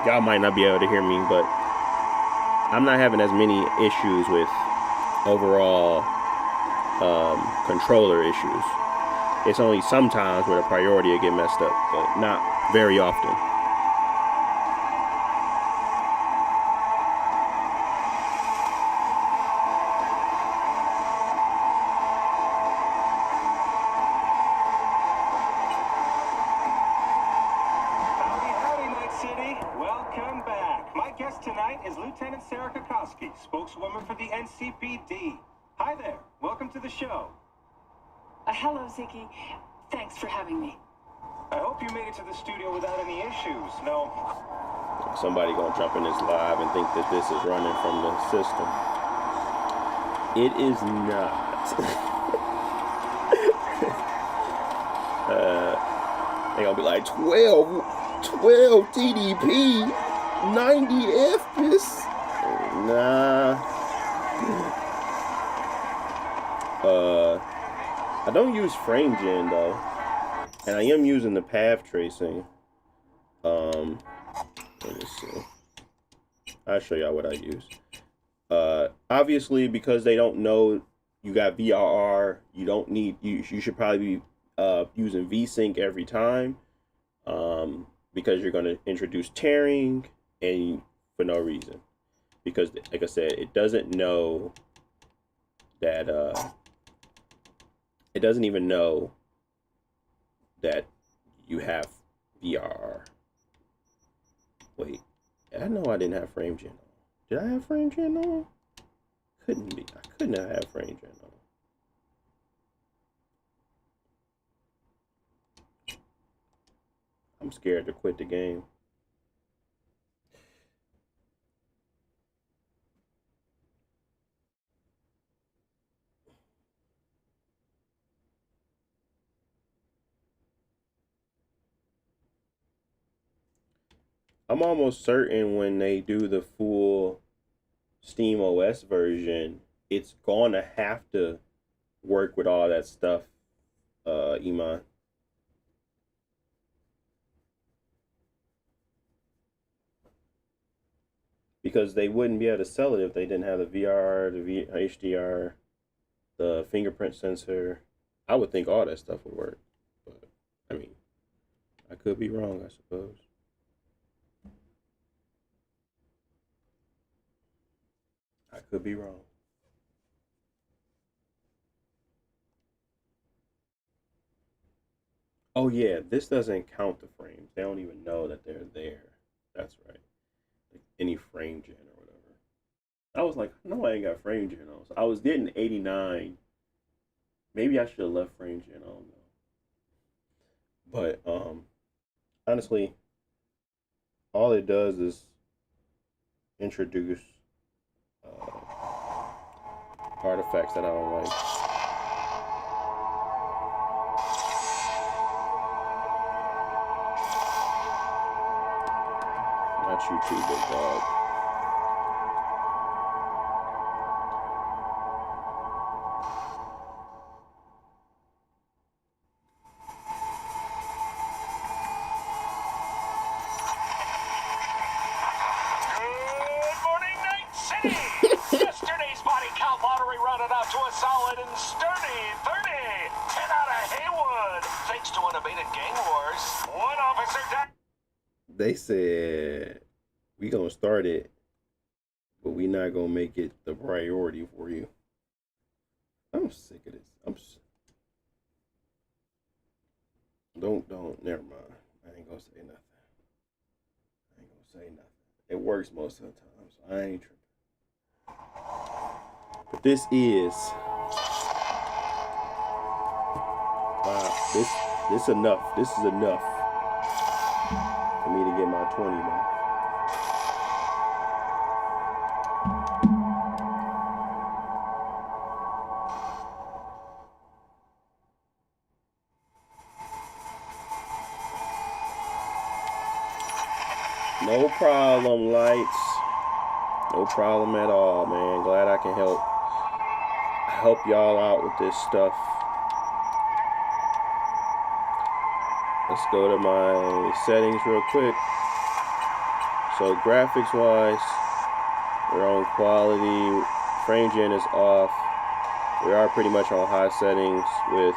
Y'all might not be able to hear me, but I'm not having as many issues with overall controller issues. It's only sometimes where the priority will get messed up, but not very often. Howdy, Night City. Welcome back. My guest tonight is Lieutenant Sarah Kokoski, spokeswoman for the NCPD. Hi there. Welcome to the show. Hello, Ziggy. Thanks for having me. I hope you made it to the studio without any issues. No. Somebody gonna jump in this live and think that this is running from the system. It is not. They gonna be like 12 TDP, 90 FPS. Nah. I don't use frame gen though, and I am using the path tracing. Let me see. I'll show y'all what I use. Obviously, because they don't know you got VRR, you don't need you should probably be using VSync every time, because you're going to introduce tearing and for no reason, because like I said, it doesn't know that it doesn't even know that you have VRR. Wait, I know I didn't have frame gen on. Did I have frame gen on? Couldn't be. I couldn't have had frame gen on. I'm scared to quit the game. I'm almost certain when they do the full Steam OS version, it's gonna have to work with all that stuff, Iman. Because they wouldn't be able to sell it if they didn't have the VR, the HDR, the fingerprint sensor. I would think all that stuff would work. But, I mean, I could be wrong, I suppose. I could be wrong. Oh yeah, this doesn't count the frames. They don't even know that they're there. That's right. Like any frame gen or whatever. I was like, no, I ain't got frame gen on. So I was getting 89. Maybe I should have left frame gen. I don't know. But honestly, all it does is introduce artifacts that I don't like. Not you too, big dog. Good morning, Night City! Yesterday's body count lottery rounded out to a solid and sturdy 30. 10 out of Haywood, thanks to unabated gang wars. One officer died. They said we gonna start it, but we not gonna make it the priority for you. I'm sick of this. Don't. Never mind. I ain't gonna say nothing. It works most of the time, so I ain't tripping. But this is wow. This enough. This is enough for me to get my 20, man. No problem, lights. No problem at all, man. Glad I can help y'all out with this stuff. Let's go to my settings real quick. So graphics wise, we're on quality. Frame gen is off. We are pretty much on high settings with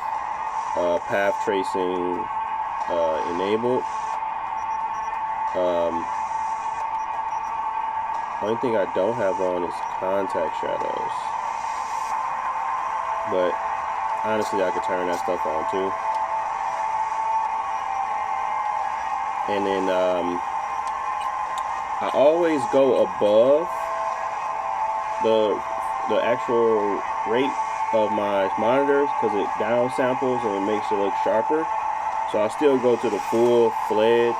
path tracing enabled. Only thing I don't have on is contact shadows. But honestly, I could turn that stuff on too. And then I always go above the actual rate of my monitors because it down samples and it makes it look sharper. So I still go to the full fledged.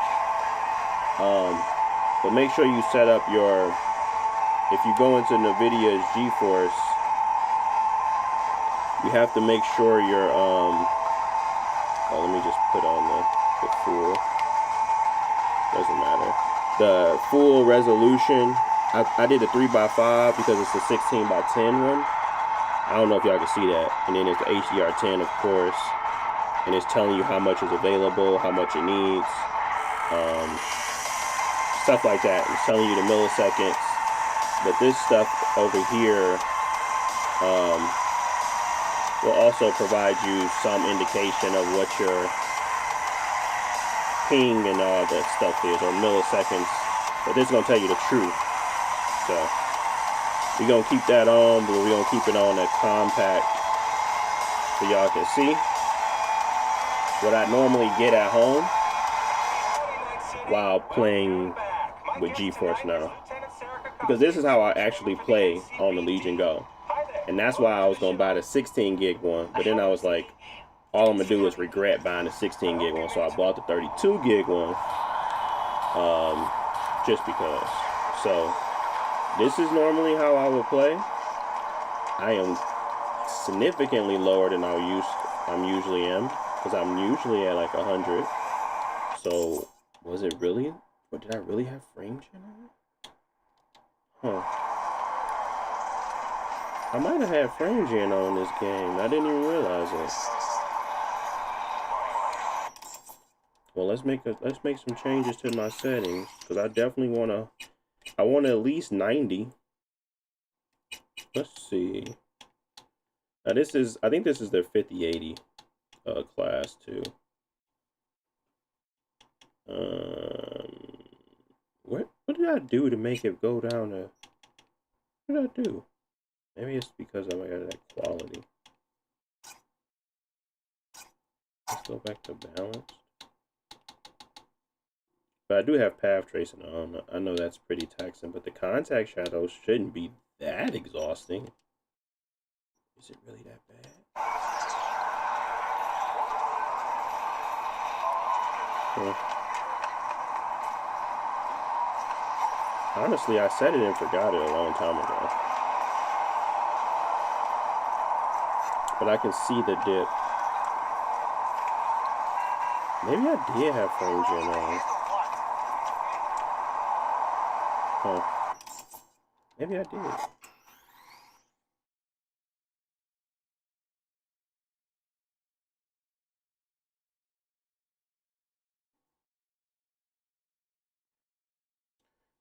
But make sure you set up your, if you go into NVIDIA's GeForce, you have to make sure your let me just put on the full, doesn't matter, the full resolution. I did a 3x5 because it's a 16x10 one. I don't know if y'all can see that. And then it's the HDR10, of course, and it's telling you how much is available, how much it needs, stuff like that. It's telling you the milliseconds. But this stuff over here will also provide you some indication of what your ping and all that stuff is, or milliseconds. But this is going to tell you the truth. So we're going to keep that on, but we're going to keep it on at compact so y'all can see what I normally get at home while playing with GeForce now, because this is how I actually play on the Legion Go, and that's why I was gonna buy the 16 gig one, but then I was like, all I'm gonna do is regret buying the 16 gig one, so I bought the 32 gig one, just because. So this is normally how I would play. I am significantly lower than I'm usually am, because I'm usually at like 100. So was it really? Or did I really have frame gen on it? Huh. I might have had frame gen on this game. I didn't even realize it. Well, let's make some changes to my settings, because I definitely I want at least 90. Let's see. Now I think this is their 5080 class too. What did I do to make it go down to? What did I do? Maybe it's because I got that quality. Let's go back to balance. But I do have path tracing on. I know that's pretty taxing, but the contact shadows shouldn't be that exhausting. Is it really that bad? Honestly, I set it and forgot it a long time ago. But I can see the dip. Maybe I did have frame gen on. Huh. Maybe I did.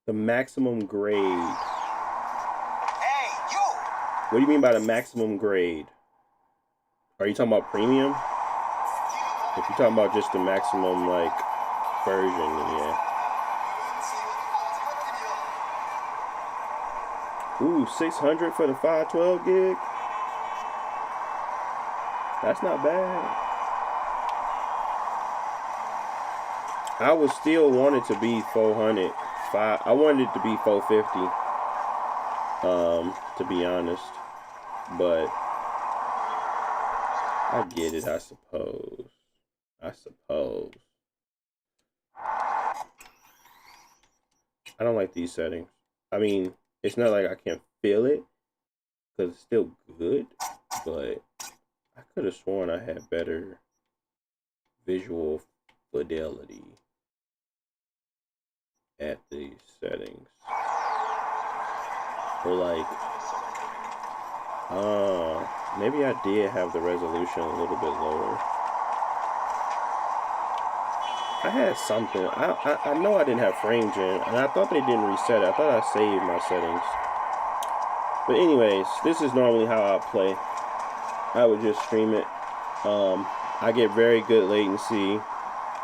The maximum grade. Hey, you! What do you mean by the maximum grade? Are you talking about premium? If you're talking about just the maximum, like, version, yeah. Ooh, 600 for the 512 gig? That's not bad. I would still want it to be 400. I wanted it to be 450. To be honest. But I get it, I suppose. I don't like these settings. I mean, it's not like I can't feel it, because it's still good, but I could have sworn I had better visual fidelity at these settings. Or like, maybe I did have the resolution a little bit lower. I had something. I know I didn't have frame gen, and I thought they didn't reset it. I thought I saved my settings. But anyways, this is normally how I play. I would just stream it. I get very good latency.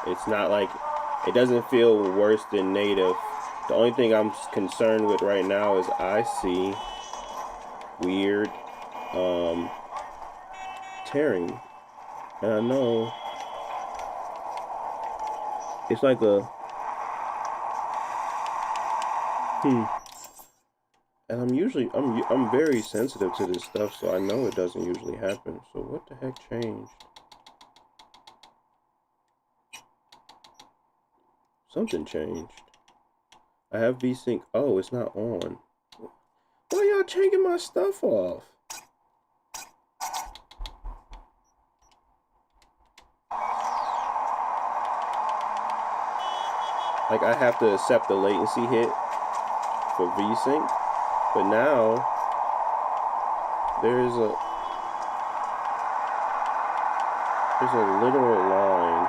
It's not like, it doesn't feel worse than native. The only thing I'm concerned with right now is I see weird tearing. And I know it's like a and I'm very sensitive to this stuff, so I know it doesn't usually happen. So what the heck changed? Something changed. I have VSync. Oh, it's not on. Why y'all changing my stuff off? Like, I have to accept the latency hit for VSync, but now there's a literal line.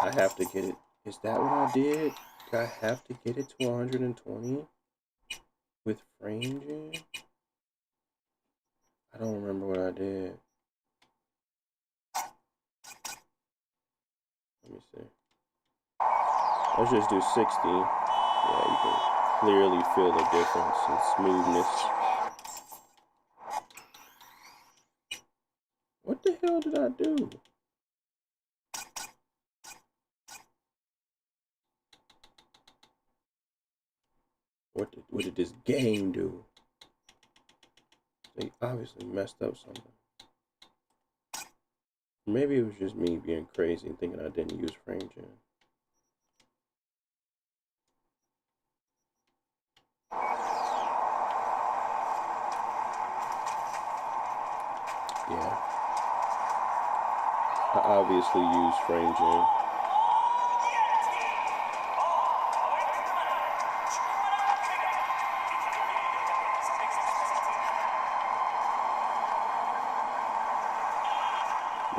I have to get it. Is that what I did? Did I have to get it to 120 with frame gen? I don't remember what I did. Let me see. Let's just do 60. Yeah, you can clearly feel the difference in smoothness. What the hell did I do? What did this game do? They obviously messed up something. Maybe it was just me being crazy and thinking I didn't use frame gen. Yeah. I obviously use frame gen.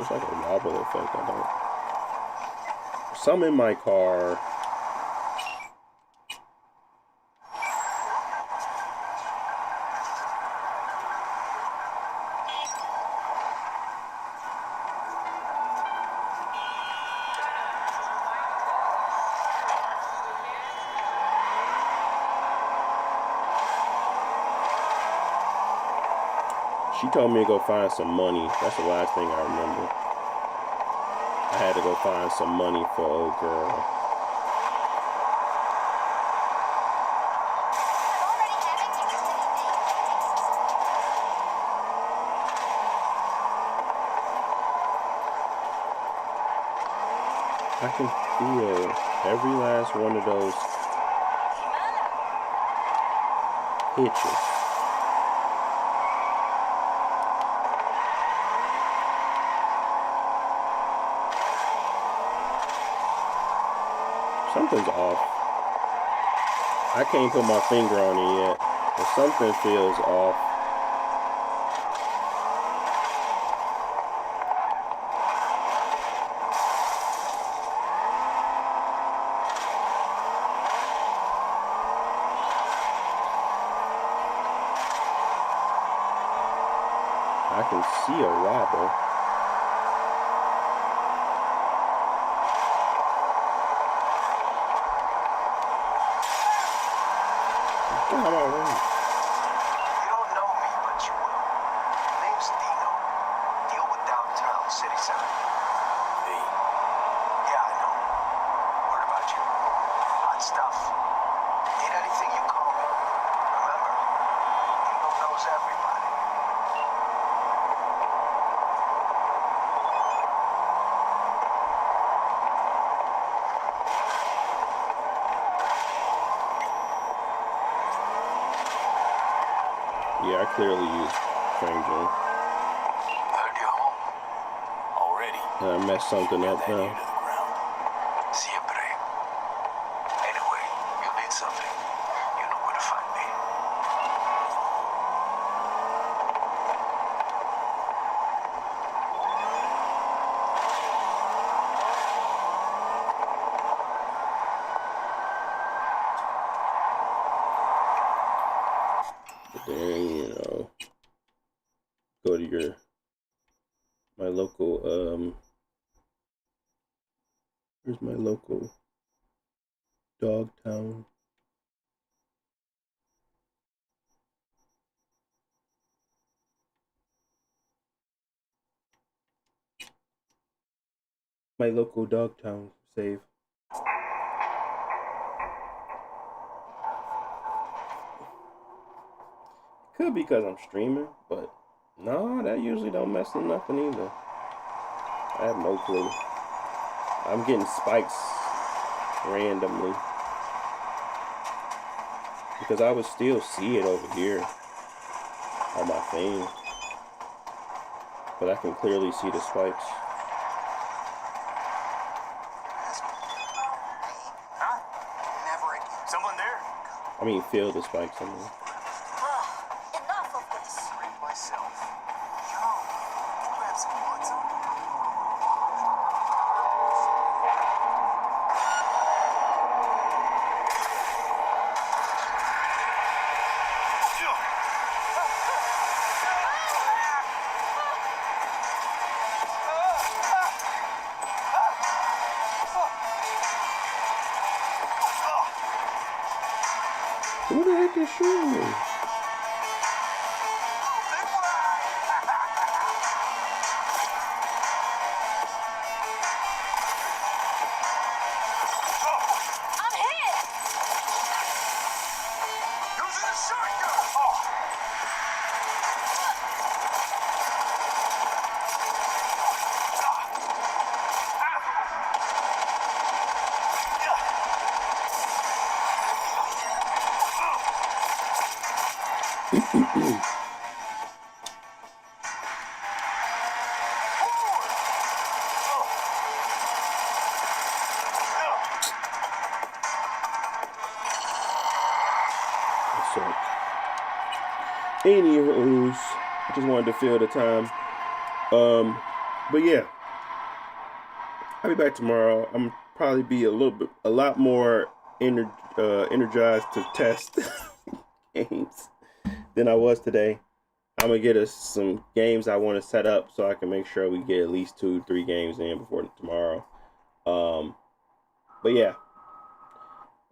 It's like a wobble effect. I don't. Some in my car. She told me to go find some money. That's the last thing I remember. I had to go find some money for old girl. I can feel every last one of those hitches. Something's off. I can't put my finger on it yet, but something feels off. I can see a wobble. Come on, You don't know me, but you will. Name's Dino. Deal with downtown, city center. Me? Yeah, I know. Word about you. Hot stuff. Need anything, you call me. Remember, Dino knows everybody. Yeah, I clearly use frame gen. Heard you're home. Already? I messed something up now. Siempre. Anyway, you need something. You know where to find me. But then, you know, go to my local, here's my local Dogtown. My local Dogtown save. Could be because I'm streaming, but no, that usually don't mess with nothing either. I have no clue. I'm getting spikes randomly because I would still see it over here on my thing, but I can clearly see the spikes. Huh? Never again. Someone there? I mean, feel the spikes. I mean. Enough of this. Read myself. Yo, grab some water. Who the heck is shooting me? I'm hit! So, anywho's, I just wanted to fill the time. But yeah, I'll be back tomorrow. I'm probably be a lot more energized to test games than I was today. I'm gonna get us some games I want to set up so I can make sure we get at least 2-3 games in before tomorrow. But yeah,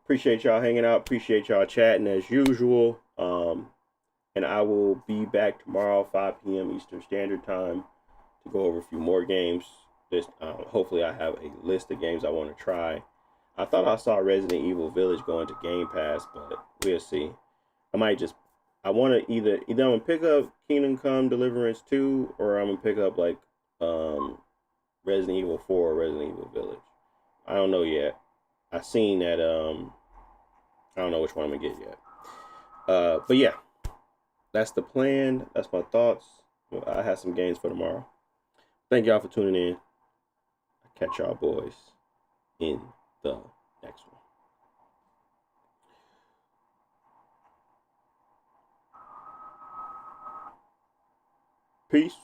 appreciate y'all hanging out. Appreciate y'all chatting as usual. And I will be back tomorrow, 5 p.m. Eastern Standard Time, to go over a few more games. Hopefully I have a list of games I want to try. I thought I saw Resident Evil Village going to Game Pass, but we'll see. I want to either I'm gonna pick up Kingdom Come Deliverance 2, or I'm gonna pick up like Resident Evil 4 or Resident Evil Village. I don't know yet. I seen that I don't know which one I'm gonna get yet. But yeah, that's the plan. That's my thoughts. I have some games for tomorrow. Thank y'all for tuning in. I'll catch y'all boys in the next one. Peace.